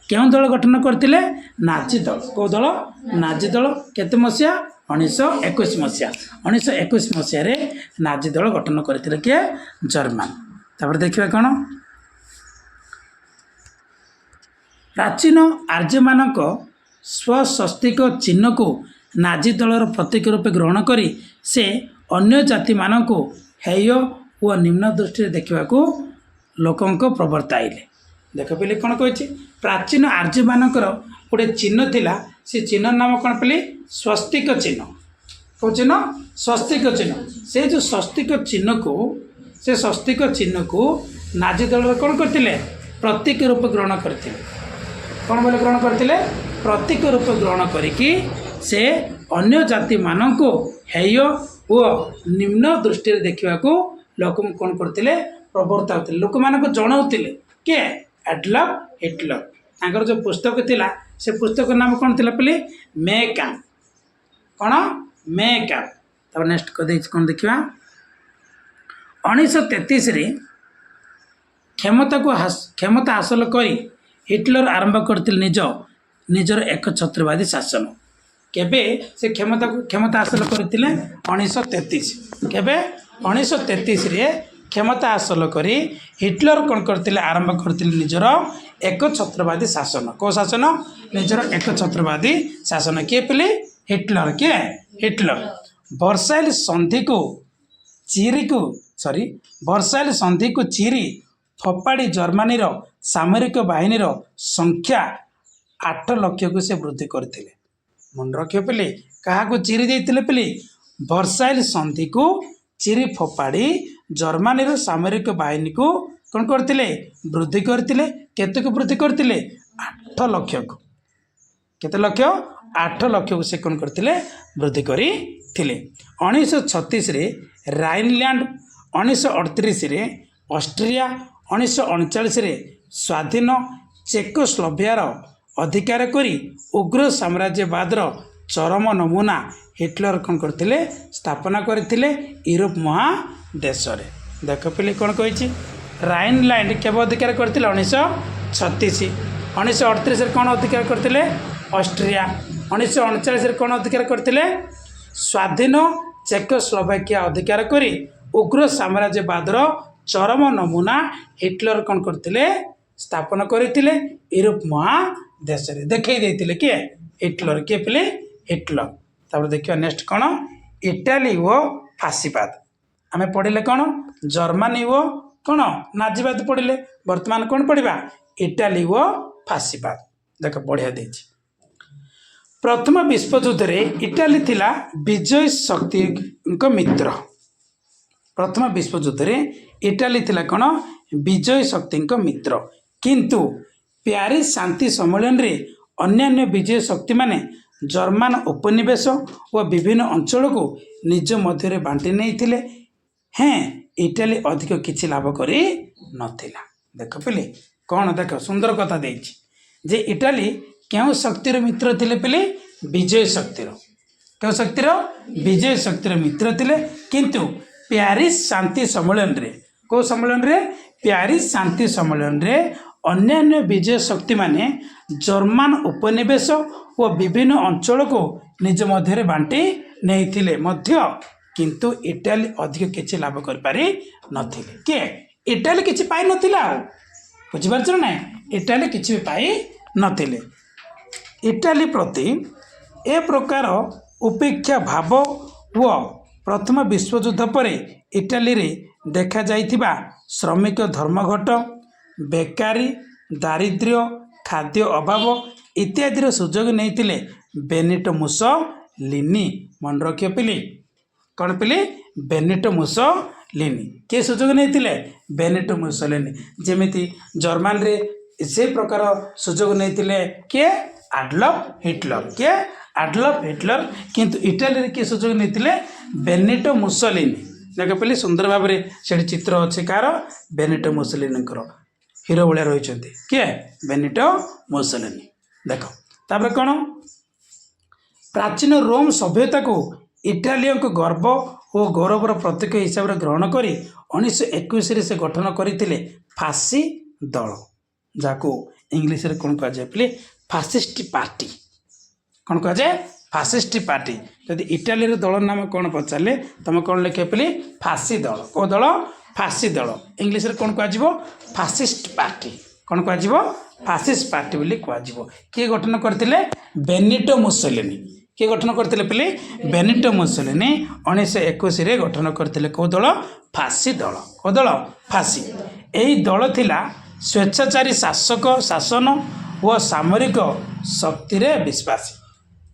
क्यों दल गठन करते नाजी दल कौ दल नाजी दल केते मसीहा 1921 मसीहा 1921 मसीह नाजी दल गठन करते किए जर्मान तापर देखिए कौन प्राचीन आर्य मानक स्वस्तिक चिन्ह को नाजी दलर प्रतीक रूपे ग्रहण करी से अन्य जाति मानक हेय व निम्न दृष्टि देखा लोकों प्रवर्ताइले देख पे कौन कही प्राचीन आर्य मानकर गोटे चिन्ह थिला से चिन्ह नाम कौन पे स्वस्तिक चिन्ह कौ चिन्ह स्वस्तिक चिन्ह से जो स्वस्तिक चिन्ह को नाजी दल कौन करते प्रतीक रूप ग्रहण करते कौन बोले ग्रहण करते प्रतीक रूप ग्रहण करिकी से अन्य जाति मानक हेय व निम्न दृष्टि देखा लोक कौन करते प्रवर्ता होते लोक मानक जनाऊे किए एडल्फ हिटलर तांकर जो पुस्तक थिला से पुस्तक नाम कौन थिला पे मे कैम्प कौन मे कैम्प तब नेक्स्ट कौन देखा 1933 क्षमता हासिल करी हिटलर आरंभ करते निजर एक छत्रवादी शासन केबे से क्षमता हासिल करते 1933 केबे 1933 क्षमता हासिल करी हिटलर कौन करते आरंभ करते निजर एक छत्रवादी शासन कौ शासन निजर एक छत्रवादी शासन किए पे हिटलर वर्साइल संधि को चीरी फोपाड़ी जर्मनी सामरिक बाहिनी संख्या 8 लाख को से वृद्धि करते मन रख पे क्या चीरी देते पे वर्साइल संधि को चीरी फोपाड़ी जर्मनी सामरिक बाहिनी को कौन करते वृद्धि करते केते को वृद्धि करते 8 लाख को केते लक्ष 8 लक्ष को से कौन करते वृद्धि करी 1936 राइनलैंड 1938 ऑस्ट्रिया 1939 स्वाधीन चेकोस्लोभाकियार अधिकार करी उग्र साम्राज्यवाद चरम नमूना हिटलर कौन करते स्थापना करते यूरोप महादेश देख पे कौन कही राइनलैंड केव अधिकार करते 1936 1938 कौन अधिकार करते ऑस्ट्रिया 1939 कौन अधिकार करते स्वाधीन चेकोस्लोभाकिया अधिकार करी उग्र साम्राज्यवाद चरम नमूना हिटलर कौन करते स्थापन करते यूरोप महादेश देखई देते किए हिटलर किए पे हिटलर तापर देखिए नेक्स्ट कौन इटाली वो फासीवाद आम पढ़ले कौन जर्मनी वो कौन नाजीवाद पढ़ले वर्तमान कौन पढ़ा इटाली वो फासीवाद देख बढ़िया देछि प्रथम विश्वयुद्ध में इटाली थिला विजय शक्ति मित्र प्रथम विश्वयुद्ध में इटाली थिला कौन विजय शक्ति मित्र किंतु प्यारिस शांति सम्मेलन रे अन्यान्य विजय शक्ति माने जर्मन उपनिवेश व विभिन्न अंचल को निज मध्य बांटी नहीं हैं इटाली अधिक किछि लाभ करी नथिला देख पिले कौन देख सुंदर कथा देछि जे इटाली क्यों शक्तिर मित्र थिले पिले विजय शक्तिर क्यों शक्तिर विजय शक्तिर मित्र थिले किंतु प्यारिस शांति सम्मेलन रे को सम्मेलन रे प्यारिस शांति सम्मेलन रे अन्यान्य विजय शक्ति माने जर्मन उपनिवेश व विभिन्न अंचल को निज मध्य बांटी नहीं थिले मध्य किंतु इटाली अधिक किछि लाभ कर पारि नथिले के इटाली किछि पाई नथिला बुझि पारछ ना इटाली किछि पाई नथिले इटाली प्रति ए प्रकार उपेक्षा भाव व प्रथम विश्वयुद्ध पर इटाली रे देखा जाइथिबा श्रमिक धर्मघट बेकारी दारिद्र्य खाद्य अभाव इत्यादि सुजोग नहीं बेनिटो मुसोलिनी मन रखियो पिली कौन पिली बेनिटो मुसोलिनी किए सुजोग नहीं बेनिटो मुसोलिनी जेमिति जर्मन रे से प्रकार सुजोग नहीं किए एडल्फ हिटलर किए एडल्फ हिटलर किंतु इटाली रे किए सुजोग नहीं बेनिटो मुसोलिनी देख पे सुंदर भाव से चित्र अच्छे कार बेनिटो मुसोलिनी हिरो भाया रही किए बेनिटो मुसोलिनी देख तापर कौन प्राचीन रोम सभ्यता को इटालियों को गर्व और गौरवर प्रतीक हिसाब से ग्रहण कर 1921 से गठन करते फासी दल जहाँ इंग्लीश रे कौन कहुए फासिस्ट पार्टी कौन कहुए फासिस्ट पार्टी जदि इटाली रे दल नाम कौन पचारे तुम कौन लिखे पे फासी दल कौ दल फासी दल इंग्लीश रे कौन कह फासिस्ट पार्टी कौन कह फासिस्ट पार्टी बोली कह किए गठन करते बेनिटो मुसोलिनी किए गठन करते पे बेनिटो मुसोलिनी 1921 रे गठन करते कौ दल फासी दल कौ दल फासी यही दल थिला स्वेच्छाचारी शासक शासन व सामरिक शक्ति रे विश्वासी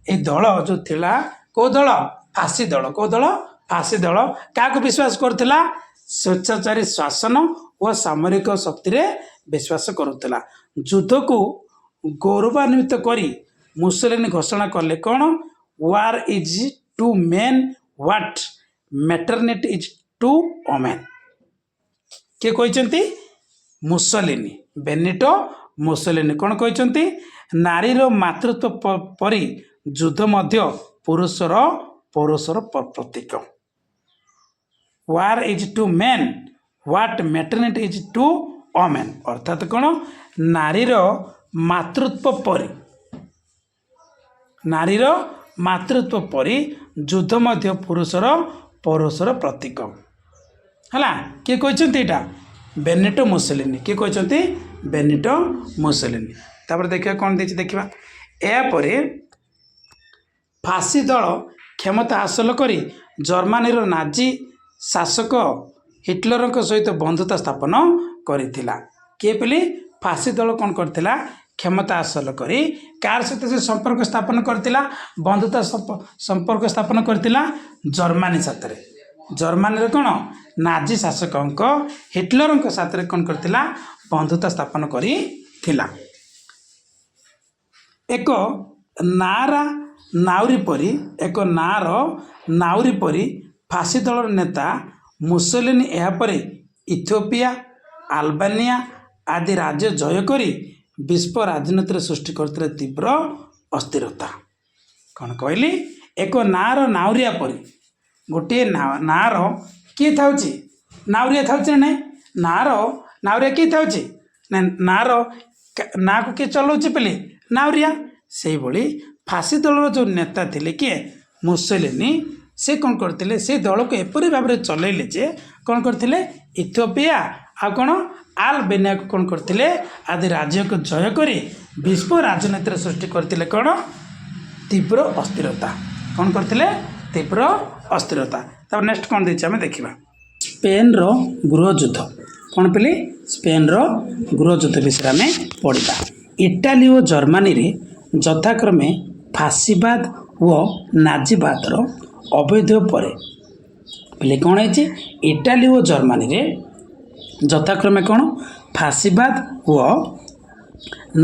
ये दल जो थिला कौ दल फासी दल कौ दल फासी दल क्या विश्वास करथिला स्वेच्छाचारी शासन व सामरिक शक्ति रे विश्वास करुला युद्ध को गौरवान्वित करी मुसोलिनी घोषणा कले कौन war is to men what maternity is to women किए कहते मुसोलिनी बेनिटो मुसोलिनी कौन कहते नारीर मातृत्व परी युद्ध मध्य पुरुषर पौरुषर प्रतीक war is to men what maternity is to women अर्थात कौन नारीर मातृत्व परी युद्ध मध्य पुरुषर पौरुषर प्रतीक है किए कहते यहाँ बेनिटो मुसोलिनी किए कहते बेनिटो मुसोलिनी तापर देखिए कौन देखिए देखा यापर फासी दल क्षमता हासिल करी जर्मनी नाजी शासक हिटलर सहित बंधुता स्थापन करथिला किए पे फासी दल कौन करथिला क्षमता हासिल करी कार सहित से संपर्क स्थापन करथिला बंधुता संपर्क स्थापन करथिला जर्मनी साथ जर्मनी कौन नाजी शासक हिटलर साथ कौन करथिला बंधुता स्थापन करथिला एक ନାରା ନାଉରୀ ପରି ଏକ ନାର ନାଉରୀ ପରି ଫାସି ଦଳର ନେତା ମୁସୋଲିନି ଏହାପରେ ଇଥିଓପିଆ ଆଲବାନିଆ ଆଦି ରାଜ୍ୟ ଜୟ କରି ବିଶ୍ୱ ରାଜନୀତିରେ ସୃଷ୍ଟି କରିଥିଲେ ତୀବ୍ର ଅସ୍ଥିରତା। କ'ଣ କହିଲି? ଏକ ନାର ନାଉରିଆ ପରି, ଗୋଟିଏ ନାର କିଏ ଥାଉଛି? ନାଉରିଆ ଥାଉଛି ନା ନାହିଁ? ନାଉରିଆ କିଏ ଥାଉଛି? ନା ନାଁକୁ କିଏ ଚଲାଉଛି ପିଲେ? ନାଉରିଆ। ସେଇଭଳି ଫାସି ଦଳର ଯେଉଁ ନେତା ଥିଲେ କିଏ? ମୁସୋଲିନି। ସେ କ'ଣ କରିଥିଲେ? ସେ ଦଳକୁ ଏପରି ଭାବରେ ଚଲେଇଲେ ଯେ କ'ଣ କରିଥିଲେ? ଇଥିଓପିଆ ଆଉ କ'ଣ ଆଲବେନିଆକୁ କ'ଣ କରିଥିଲେ? ଆଦି ରାଜ୍ୟକୁ ଜୟ କରି ବିଶ୍ୱ ରାଜନୀତିରେ ସୃଷ୍ଟି କରିଥିଲେ କ'ଣ? ତୀବ୍ର ଅସ୍ଥିରତା। କ'ଣ କରିଥିଲେ? ତୀବ୍ର ଅସ୍ଥିରତା। ତାପରେ ନେକ୍ସଟ କ'ଣ ଦେଇଛି ଆମେ ଦେଖିବା। ସ୍ପେନ୍ର ଗୃହଯୁଦ୍ଧ। କ'ଣ ପିଲେ? ସ୍ପେନ୍ର ଗୃହଯୁଦ୍ଧ ବିଷୟରେ ଆମେ ପଢ଼ିବା। ଇଟାଲୀ ଓ ଜର୍ମାନୀରେ ଯଥାକ୍ରମେ ଫାସିବାଦ ଓ ନାଜିବାଦର ଅବୈଧ ପରେ ପିଲେ କ'ଣ ହେଇଛି? ଇଟାଲୀ ଓ ଜର୍ମାନୀରେ ଯଥାକ୍ରମେ କ'ଣ? ଫାସିବାଦ ଓ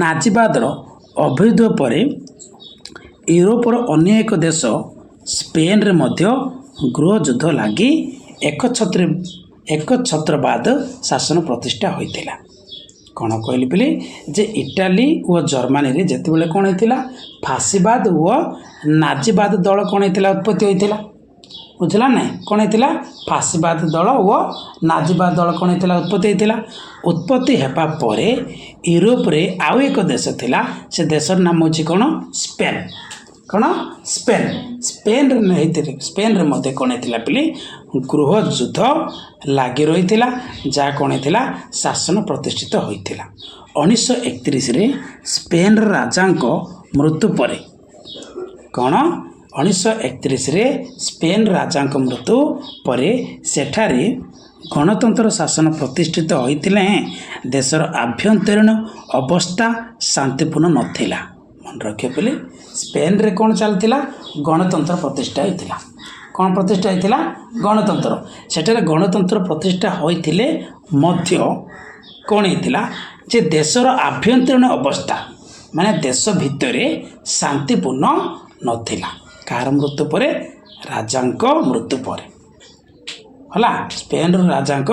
ନାଜିବାଦର ଅବୈଧ ପରେ ୟୁରୋପର ଅନ୍ୟ ଏକ ଦେଶ ସ୍ପେନ୍ରେ ମଧ୍ୟ ଗୃହଯୁଦ୍ଧ ଲାଗି ଏକଛତ୍ରବାଦ ଶାସନ ପ୍ରତିଷ୍ଠା ହୋଇଥିଲା। କ'ଣ କହିଲି ପିଲେ? ଯେ ଇଟାଲୀ ଓ ଜର୍ମାନୀରେ ଯେତେବେଳେ କ'ଣ ହେଇଥିଲା? ଫାସିବାଦ ଓ ନାଜିବାଦ ଦଳ କ'ଣ ହେଇଥିଲା? ଉତ୍ପତ୍ତି ହୋଇଥିଲା। ବୁଝିଲା ନାହିଁ? କ'ଣ ହେଇଥିଲା? ଫାସିବାଦ ଦଳ ଓ ନାଜିବାଦ ଦଳ କ'ଣ ହେଇଥିଲା? ଉତ୍ପତ୍ତି ହେଇଥିଲା। ଉତ୍ପତ୍ତି ହେବା ପରେ ୟୁରୋପରେ ଆଉ ଏକ ଦେଶ ଥିଲା। ସେ ଦେଶର ନାମ ହେଉଛି କ'ଣ? ସ୍ପେନ୍। କ'ଣ? ସ୍ପେନ୍। ସ୍ପେନ୍ରେ ମଧ୍ୟ କ'ଣ ହେଇଥିଲା ପିଲେ? ଗୃହଯୁଦ୍ଧ ଲାଗି ରହିଥିଲା, ଯାହା କ'ଣ ହେଇଥିଲା? ଶାସନ ପ୍ରତିଷ୍ଠିତ ହୋଇଥିଲା। 1931ରେ ସ୍ପେନ୍ର ରାଜାଙ୍କ ମୃତ୍ୟୁ ପରେ କ'ଣ? 1931ରେ ସ୍ପେନ୍ ରାଜାଙ୍କ ମୃତ୍ୟୁ ପରେ ସେଠାରେ ଗଣତନ୍ତ୍ର ଶାସନ ପ୍ରତିଷ୍ଠିତ ହୋଇଥିଲେ ହେଁ ଦେଶର ଆଭ୍ୟନ୍ତରୀଣ ଅବସ୍ଥା ଶାନ୍ତିପୂର୍ଣ୍ଣ ନଥିଲା। ମନେ ରଖିବ ପିଲେ, ସ୍ପେନ୍ରେ କ'ଣ ଚାଲିଥିଲା? ଗଣତନ୍ତ୍ର ପ୍ରତିଷ୍ଠା ହୋଇଥିଲା। କ'ଣ ପ୍ରତିଷ୍ଠା ହୋଇଥିଲା? ଗଣତନ୍ତ୍ର। ସେଠାରେ ଗଣତନ୍ତ୍ର ପ୍ରତିଷ୍ଠା ହୋଇଥିଲେ ମଧ୍ୟ କ'ଣ ହେଇଥିଲା? ଯେ ଦେଶର ଆଭ୍ୟନ୍ତରୀଣ ଅବସ୍ଥା ମାନେ ଦେଶ ଭିତରେ ଶାନ୍ତିପୂର୍ଣ୍ଣ ନଥିଲା। କାହାର ମୃତ୍ୟୁ ପରେ? ରାଜାଙ୍କ ମୃତ୍ୟୁ ପରେ ହେଲା। ସ୍ପେନ୍ର ରାଜାଙ୍କ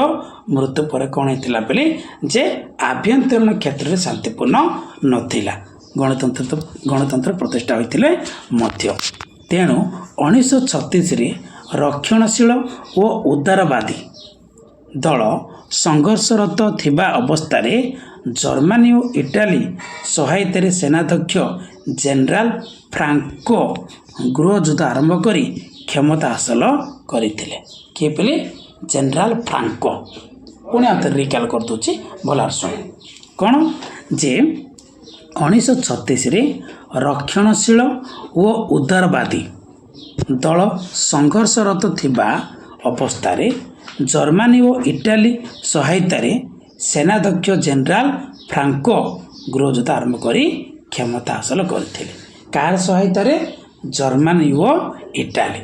ମୃତ୍ୟୁ ପରେ କ'ଣ ହେଇଥିଲା ବୋଲି? ଯେ ଆଭ୍ୟନ୍ତରୀଣ କ୍ଷେତ୍ରରେ ଶାନ୍ତିପୂର୍ଣ୍ଣ ନଥିଲା। ଗଣତନ୍ତ୍ର ପ୍ରତିଷ୍ଠା ହୋଇଥିଲେ ମଧ୍ୟ। ତେଣୁ 1936ରେ ରକ୍ଷଣଶୀଳ ଓ ଉଦାରବାଦୀ ଦଳ ସଂଘର୍ଷରତ ଥିବା ଅବସ୍ଥାରେ ଜର୍ମାନୀ ଓ ଇଟାଲୀ ସହାୟତାରେ ସେନାଧ୍ୟକ୍ଷ ଜେନେରାଲ ଫ୍ରାଙ୍କୋ ଗୃହଯୁଦ୍ଧ ଆରମ୍ଭ କରି କ୍ଷମତା ହାସଲ କରିଥିଲେ। କିଏ ପିଲେ? General Franco. ପୁଣି ଆଉ ଥରେ ରିକାଲ କରିଦେଉଛି, ଭଲ ଶୁଣ। କ'ଣ? ଯେ 1936ରେ ରକ୍ଷଣଶୀଳ ଓ ଉଦାରବାଦୀ ଦଳ ସଂଘର୍ଷରତ ଥିବା ଅବସ୍ଥାରେ ଜର୍ମାନୀ ଓ ଇଟାଲୀ ସହାୟତାରେ ସେନାଧ୍ୟକ୍ଷ ଜେନେରାଲ ଫ୍ରାଙ୍କୋ ଗୃହଯୁଦ୍ଧ ଆରମ୍ଭ କରି କ୍ଷମତା ହାସଲ କରିଥିଲେ। କାହାର ସହାୟତାରେ? ଜର୍ମାନୀ ଓ ଇଟାଲୀ।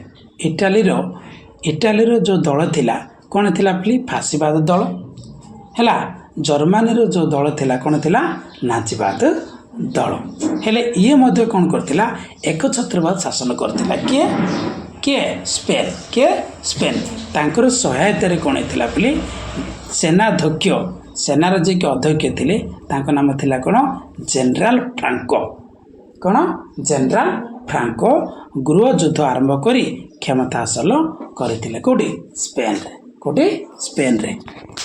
ଇଟାଲୀର ଯେଉଁ ଦଳ ଥିଲା କ'ଣ ଥିଲା? ଫାସିବାଦ ଦଳ ହେଲା। ଜର୍ମାନୀର ଯେଉଁ ଦଳ ଥିଲା କ'ଣ ଥିଲା? ନାଜିବାଦ ଦଳ। ହେଲେ ଇଏ ମଧ୍ୟ କ'ଣ କରିଥିଲା? ଏକଛତ୍ରବାଦ ଶାସନ କରିଥିଲା। କିଏ? ସ୍ପେନ୍। କିଏ? ସ୍ପେନ୍। ତାଙ୍କର ସହାୟତାରେ କ'ଣ ହେଇଥିଲା ବୋଲି? ସେନାର ଯିଏକି ଅଧ୍ୟକ୍ଷ ଥିଲେ ତାଙ୍କ ନାମ ଥିଲା କ'ଣ? General Franco. କ'ଣ? ଜେନେରାଲ ଫ୍ରାଙ୍କୋ ଗୃହଯୁଦ୍ଧ ଆରମ୍ଭ କରି କ୍ଷମତା ହାସଲ କରିଥିଲେ। କେଉଁଠି? ସ୍ପେନ୍ରେ। କେଉଁଠି? ସ୍ପେନ୍ରେ।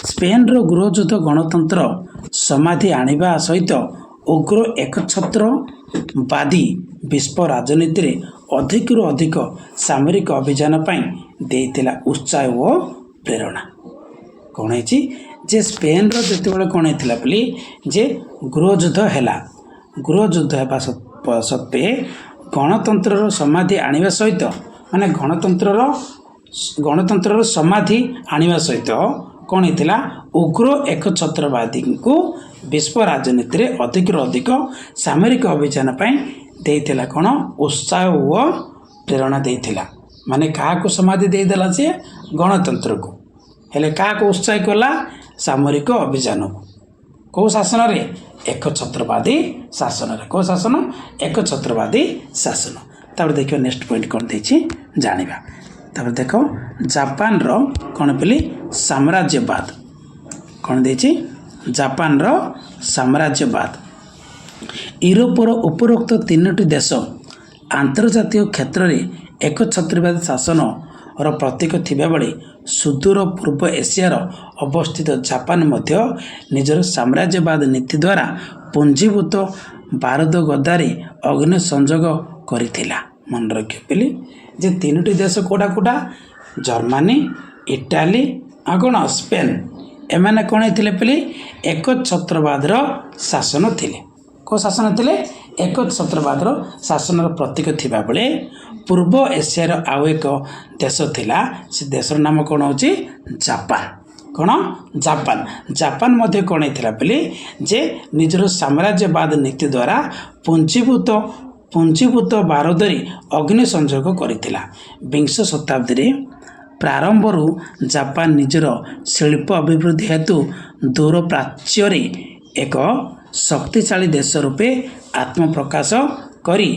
ସ୍ପେନ୍ର ଗୃହଯୁଦ୍ଧ ଗଣତନ୍ତ୍ର ସମାଧି ଆଣିବା ସହିତ ଉଗ୍ର ଏକଛତ୍ରବାଦୀ ବିଶ୍ୱ ରାଜନୀତିରେ ଅଧିକରୁ ଅଧିକ ସାମରିକ ଅଭିଯାନ ପାଇଁ ଦେଇଥିଲା ଉତ୍ସାହ ଓ ପ୍ରେରଣା। କ'ଣ ହେଇଛି? ଯେ ସ୍ପେନ୍ର ଯେତେବେଳେ କ'ଣ ହେଇଥିଲା ବୋଲି? ଯେ ଗୃହଯୁଦ୍ଧ ହେଲା। ଗୃହଯୁଦ୍ଧ ହେବା ସତ୍ତ୍ୱେ ଗଣତନ୍ତ୍ରର ସମାଧି ଆଣିବା ସହିତ ମାନେ ଗଣତନ୍ତ୍ରର ସମାଧି ଆଣିବା ସହିତ କ'ଣ ହେଇଥିଲା? ଉଗ୍ର ଏକଛତ୍ରବାଦୀଙ୍କୁ ବିଶ୍ୱ ରାଜନୀତିରେ ଅଧିକରୁ ଅଧିକ ସାମରିକ ଅଭିଯାନ ପାଇଁ ଦେଇଥିଲା କ'ଣ? ଉତ୍ସାହ ଓ ପ୍ରେରଣା ଦେଇଥିଲା। ମାନେ କାହାକୁ ସମାଧି ଦେଇଦେଲା? ସିଏ ଗଣତନ୍ତ୍ରକୁ। ହେଲେ କାହାକୁ ଉତ୍ସାହ କଲା? ସାମରିକ ଅଭିଯାନକୁ। କେଉଁ ଶାସନରେ ଏକଛତ୍ରବାଦୀ ଶାସନରେ କେଉଁ ଶାସନ ଏକଛତ୍ରବାଦୀ ଶାସନ। ତାପରେ ଦେଖିବା ନେକ୍ସଟ ପଏଣ୍ଟ କ'ଣ ଦେଇଛି ଜାଣିବା। ତାପରେ ଦେଖ ଜାପାନର କ'ଣ ବୋଲି ସାମ୍ରାଜ୍ୟବାଦ କ'ଣ ଦେଇଛି ଜାପାନର ସାମ୍ରାଜ୍ୟବାଦ। ୟୁରୋପର ଉପରୋକ୍ତ ତିନୋଟି ଦେଶ ଆନ୍ତର୍ଜାତିକ କ୍ଷେତ୍ରରେ ଏକଛତ୍ରବାଦୀ ଶାସନର ପ୍ରତୀକ ଥିବାବେଳେ ସୁଦୂର ପୂର୍ବ ଏସିଆର ଅବସ୍ଥିତ ଜାପାନ ମଧ୍ୟ ନିଜର ସାମ୍ରାଜ୍ୟବାଦ ନୀତି ଦ୍ୱାରା ପୁଞ୍ଜୀଭୂତ ବାରୁଦ ଗଦାରେ ଅଗ୍ନି ସଂଯୋଗ କରିଥିଲା। ମନେ ରଖିବ ବୋଲି ଯେ ତିନୋଟି ଦେଶ କେଉଁଟା ଜର୍ମାନୀ ଇଟାଲୀ ଆଉ କ'ଣ ସ୍ପେନ୍ ଏମାନେ କ'ଣ ହେଇଥିଲେ ବୋଲି ଏକଛତ୍ରବାଦର ଶାସନ ଥିଲେ। କେଉଁ ଶାସନ ଥିଲେ ଏକଛତ୍ରବାଦର ଶାସନର ପ୍ରତୀକ ଥିବାବେଳେ ପୂର୍ବ ଏସିଆର ଆଉ ଏକ ଦେଶ ଥିଲା ସେ ଦେଶର ନାମ କ'ଣ ହେଉଛି ଜାପାନ। କ'ଣ ଜାପାନ ଜାପାନ ମଧ୍ୟ କ'ଣ ହେଇଥିଲା ବୋଲି ଯେ ନିଜର ସାମ୍ରାଜ୍ୟବାଦ ନୀତି ଦ୍ୱାରା ପୁଞ୍ଜୀଭୂତ ବାରୁଦରେ ଅଗ୍ନି ସଂଯୋଗ କରିଥିଲା। ବିଂଶ ଶତାବ୍ଦୀରେ ପ୍ରାରମ୍ଭରୁ ଜାପାନ ନିଜର ଶିଳ୍ପ ଅଭିବୃଦ୍ଧି ହେତୁ ଦୂର ପ୍ରାଚ୍ୟରେ ଏକ ଶକ୍ତିଶାଳୀ ଦେଶ ରୂପେ ଆତ୍ମପ୍ରକାଶ କରି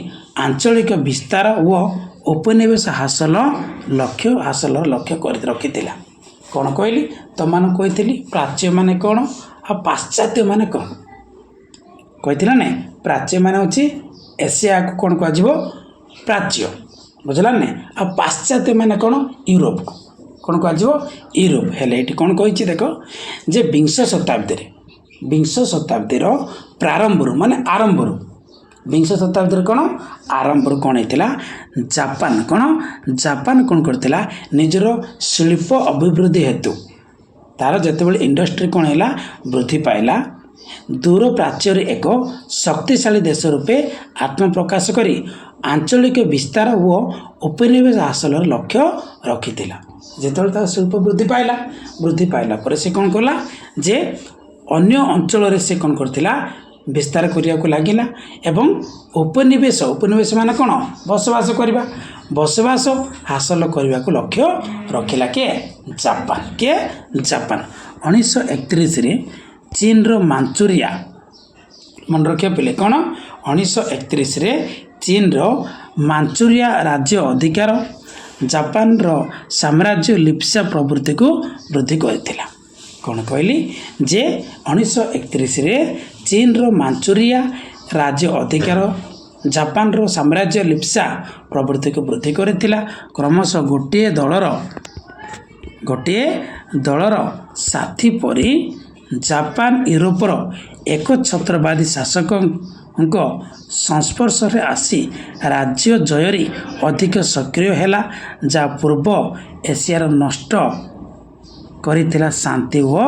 ଆଞ୍ଚଳିକ ବିସ୍ତାର ଓ ଉପନିବେଶ ହାସଲର ଲକ୍ଷ୍ୟ କରି ରଖିଥିଲା। କ'ଣ କହିଲି ତମାନଙ୍କୁ କହିଥିଲି ପ୍ରାଚ୍ୟମାନେ କ'ଣ ଆଉ ପାଶ୍ଚାତ୍ୟମାନେ କ'ଣ କହିଥିଲା ନାଇଁ। ପ୍ରାଚ୍ୟମାନେ ହେଉଛି ଏସିଆକୁ କ'ଣ କୁହାଯିବ ପ୍ରାଚ୍ୟ ବୁଝିଲା ନାଇଁ। ଆଉ ପାଶ୍ଚାତ୍ୟମାନେ କ'ଣ ୟୁରୋପକୁ କ'ଣ କୁହାଯିବ ୟୁରୋପ। ହେଲେ ଏଇଠି କ'ଣ କହିଛି ଦେଖ ଯେ ବିଂଶ ଶତାବ୍ଦୀର ପ୍ରାରମ୍ଭରୁ ମାନେ ଆରମ୍ଭରୁ ବିଂଶ ଶତାବ୍ଦୀର କ'ଣ ଆରମ୍ଭରୁ କ'ଣ ହେଇଥିଲା ଜାପାନ କ'ଣ କରିଥିଲା ନିଜର ଶିଳ୍ପ ଅଭିବୃଦ୍ଧି ହେତୁ ତାର ଯେତେବେଳେ ଇଣ୍ଡଷ୍ଟ୍ରି କ'ଣ ହେଲା ବୃଦ୍ଧି ପାଇଲା ଦୂର ପ୍ରାଚ୍ୟରେ ଏକ ଶକ୍ତିଶାଳୀ ଦେଶ ରୂପେ ଆତ୍ମପ୍ରକାଶ କରି ଆଞ୍ଚଳିକ ବିସ୍ତାର ଓ ଉପନିବେଶ ହାସଲର ଲକ୍ଷ୍ୟ ରଖିଥିଲା। ଯେତେବେଳେ ତାର ଶିଳ୍ପ ବୃଦ୍ଧି ପାଇଲା ପରେ ସେ କ'ଣ କଲା ଯେ ଅନ୍ୟ ଅଞ୍ଚଳରେ ସେ କ'ଣ କରିଥିଲା ବିସ୍ତାର କରିବାକୁ ଲାଗିଲା ଏବଂ ଉପନିବେଶ ମାନେ କ'ଣ ବସବାସ ହାସଲ କରିବାକୁ ଲକ୍ଷ୍ୟ ରଖିଲା କିଏ ଜାପାନ 1931ରେ ଚୀନର ମାଞ୍ଚୁରିଆ ମନେ ରଖିବା ପିଲେ କ'ଣ 1931ରେ ଚୀନର ମାଞ୍ଚୁରିଆ ରାଜ୍ୟ ଅଧିକାର ଜାପାନର ସାମ୍ରାଜ୍ୟ ଲିପ୍ସା ପ୍ରବୃତ୍ତିକୁ ବୃଦ୍ଧି କରିଥିଲା। କ'ଣ କହିଲି ଯେ 1931ରେ ଚୀନର ମାଞ୍ଚୁରିଆ ରାଜ୍ୟ ଅଧିକାର ଜାପାନର ସାମ୍ରାଜ୍ୟ ଲିପ୍ସା ପ୍ରବୃତ୍ତିକୁ ବୃଦ୍ଧି କରିଥିଲା। କ୍ରମଶଃ ଗୋଟିଏ ଦଳର ସାଥୀ ପରି ଜାପାନ ୟୁରୋପର ଏକଛତ୍ରବାଦୀ ଶାସକଙ୍କ ସଂସ୍ପର୍ଶରେ ଆସି ରାଜ୍ୟ ଜୟରେ ଅଧିକ ସକ୍ରିୟ ହେଲା ଯାହା ପୂର୍ବ ଏସିଆର ନଷ୍ଟ କରିଥିଲା ଶାନ୍ତି ଓ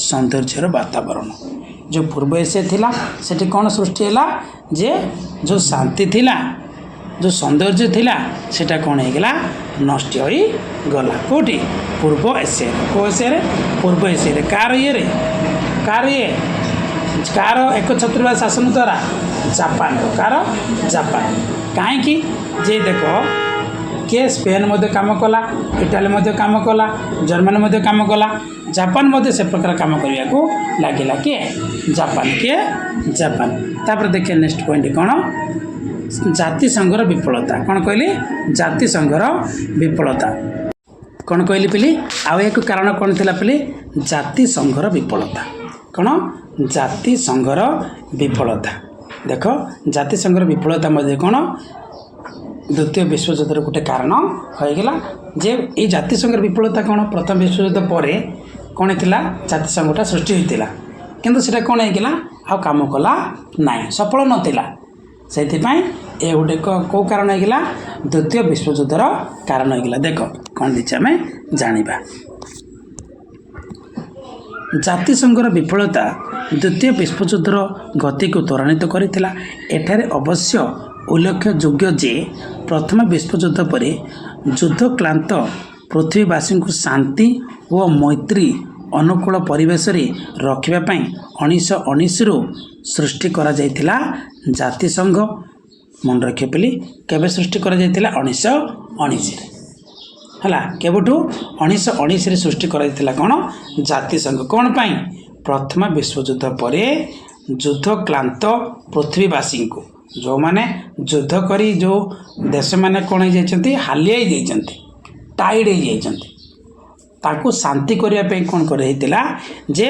ସୌନ୍ଦର୍ଯ୍ୟର ବାତାବରଣ। ଯେଉଁ ପୂର୍ବ ଏସିଆ ଥିଲା ସେଠି କ'ଣ ସୃଷ୍ଟି ହେଲା ଯେ ଯେଉଁ ଶାନ୍ତି ଥିଲା ଯେଉଁ ସୌନ୍ଦର୍ଯ୍ୟ ଥିଲା ସେଟା କ'ଣ ହେଇଗଲା ନଷ୍ଟ ହୋଇଗଲା। କେଉଁଠି ପୂର୍ବ ଏସିଆରେ ପୂର୍ବ ଏସିଆରେ କାହାର ଏକଛତ୍ରବାଦୀ ଶାସନ ଦ୍ୱାରା ଜାପାନ କାହିଁକି ଯେ ଦେଖ କିଏ ସ୍ପେନ୍ ମଧ୍ୟ କାମ କଲା ଇଟାଲୀ ମଧ୍ୟ କାମ କଲା ଜର୍ମାନୀ ମଧ୍ୟ କାମ କଲା ଜାପାନ ମଧ୍ୟ ସେ ପ୍ରକାର କାମ କରିବାକୁ ଲାଗିଲା ଜାପାନ। ତାପରେ ଦେଖିବା ନେକ୍ସଟ ପଏଣ୍ଟ କ'ଣ ଜାତିସଂଘର ବିଫଳତା। କ'ଣ କହିଲି ଜାତିସଂଘର ବିଫଳତା କ'ଣ କହିଲି ପିଲି ଆଉ ଏକ କାରଣ କ'ଣ ଥିଲା ପିଲି ଜାତିସଂଘର ବିଫଳତା। କ'ଣ ଜାତିସଂଘର ବିଫଳତା ଦେଖ ଜାତିସଂଘର ବିଫଳତା ମଧ୍ୟ କ'ଣ ଦ୍ୱିତୀୟ ବିଶ୍ୱଯୁଦ୍ଧର ଗୋଟେ କାରଣ ହୋଇଗଲା ଯେ ଏଇ ଜାତିସଂଘର ବିଫଳତା କ'ଣ ପ୍ରଥମ ବିଶ୍ୱଯୁଦ୍ଧ ପରେ କ'ଣ ହେଇଥିଲା ଜାତିସଂଘଟା ସୃଷ୍ଟି ହୋଇଥିଲା କିନ୍ତୁ ସେଟା କ'ଣ ହେଇଗଲା ଆଉ କାମ କଲା ନାହିଁ ସଫଳ ନଥିଲା। ସେଥିପାଇଁ ଏ ଗୋଟେ କେଉଁ କାରଣ ହେଇଗଲା ଦ୍ୱିତୀୟ ବିଶ୍ୱଯୁଦ୍ଧର କାରଣ ହେଇଗଲା। ଦେଖ କ'ଣ ଦେଇଛି ଆମେ ଜାଣିବା। ଜାତିସଂଘର ବିଫଳତା ଦ୍ୱିତୀୟ ବିଶ୍ୱଯୁଦ୍ଧର ଗତିକୁ ତ୍ୱରାନ୍ୱିତ କରିଥିଲା। ଏଠାରେ ଅବଶ୍ୟ ଉଲ୍ଲେଖଯୋଗ୍ୟ ଯେ ପ୍ରଥମ ବିଶ୍ୱଯୁଦ୍ଧ ପରେ ଯୁଦ୍ଧକ୍ଳାନ୍ତ ପୃଥିବୀବାସୀଙ୍କୁ ଶାନ୍ତି ଓ ମୈତ୍ରୀ ଅନୁକୂଳ ପରିବେଶରେ ରଖିବା ପାଇଁ 1919ରୁ ସୃଷ୍ଟି କରାଯାଇଥିଲା ଜାତିସଂଘ। ମନେ ରଖିବା ବୋଲି କେବେ ସୃଷ୍ଟି କରାଯାଇଥିଲା 1919ରେ ହେଲା କେବେଠୁ 1919ରେ ସୃଷ୍ଟି କରାଯାଇଥିଲା କ'ଣ ଜାତିସଂଘ। କ'ଣ ପାଇଁ प्रथम विश्वयुद्ध पर युद्ध क्लांत पृथ्वीवासी को जो माने युद्ध करी जो देश माने कौन हो हालिया टाइड हो शांति करने कौन करला जे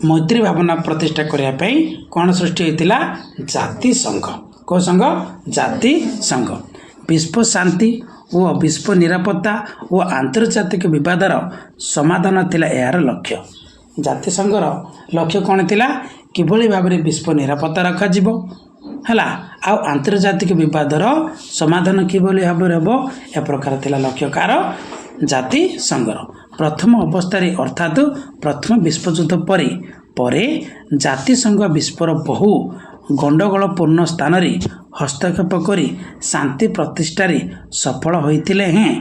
मैत्री भावना प्रतिष्ठा करने कौन सृष्टि होता जाति संघ कौ संघ जाति संघ विश्व शांति और विश्व निरापत्ता और आंतर्जातिक विवादर समाधान थिला यार लक्ष्य जाति संघर लक्ष्य कौन थिला किभली भाव में विश्व निरापत्ता रखा है आउ आंतर्जातिक विवादर समाधान किभली भाव में हम ए प्रकार थिला लक्ष्य कार जाति संघर प्रथम अवस्था अर्थात प्रथम विश्वयुद्ध पर जाति संघ विश्वर बहु गंडगोलपूर्ण स्थान हस्तक्षेप कर शांति प्रतिष्ठार सफल होते हैं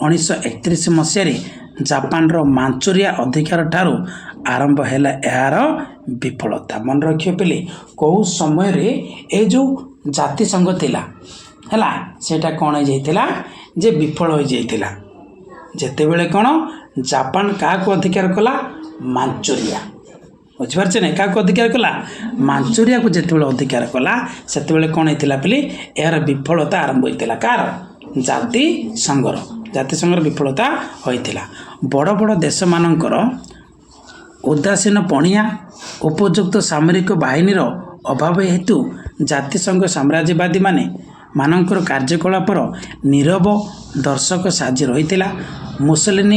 1931 मसीह जापान मांचुरिया अधिकार ठारू आरंभ है यार विफलता मन रखिए पे कौ समय रे ए जो जाति संघ थिला है सेटा कौन हो जाइथिला जे विफल हो जाइथिला जेतेबेले कौन जापान क्या अधिकार कला मांचुरिया बुझिपारे ना क्या अधिकार कला मांचुरिया को जिते अधिकार कला से कौन होता पे यार विफलता आरंभ होता कार जाति संघर विफलता होता बड़ बड़ देश मानकर उदासीन पणिया उपयुक्त सामरिक बाहिनीर अभाव हेतु जातिसंघ साम्राज्यवादी मानकर कार्यकलापर नीरव दर्शक साजी रही मुसोलिनी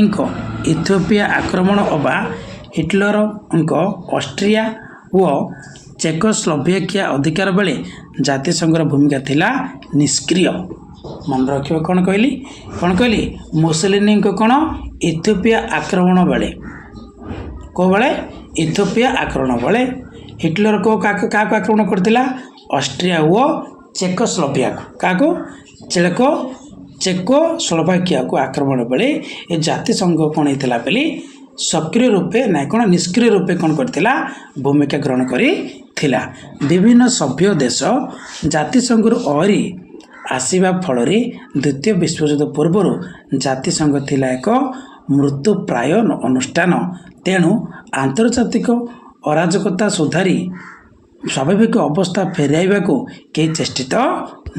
इथियोपिया आक्रमण अबा हिटलर ऑस्ट्रिया व चेकोस्लोवाकिया अधिकार बेले जातिसंघर भूमिका थिला निष्क्रिय मन रखियो कौन कहली मुसोलिनी कौन इथियोपिया आक्रमण बेले को बेले इथियोपिया आक्रमण बेले हिटलर को क्या आक्रमण करथिला ऑस्ट्रिया व चेकोस्लोवाकिया क्या चेकोस्लोवाकिया को आक्रमण बेले ये जातिसंघ कौन होता बेले सक्रिय रूपे ना कौन निष्क्रिय रूपे कौन करथिला भूमिका ग्रहण करिथिला विभिन्न सभ्य देश जातिसंघ अहरी आसीबा फल द्वितीय विश्वयुद्ध पूर्व जातिसंघ थिला एक मृत्यु प्राय अनुष्ठान तेणु आंतर्जातिक अराजकता सुधारी स्वाभाविक अवस्था फेराइबा को कई चेष्टित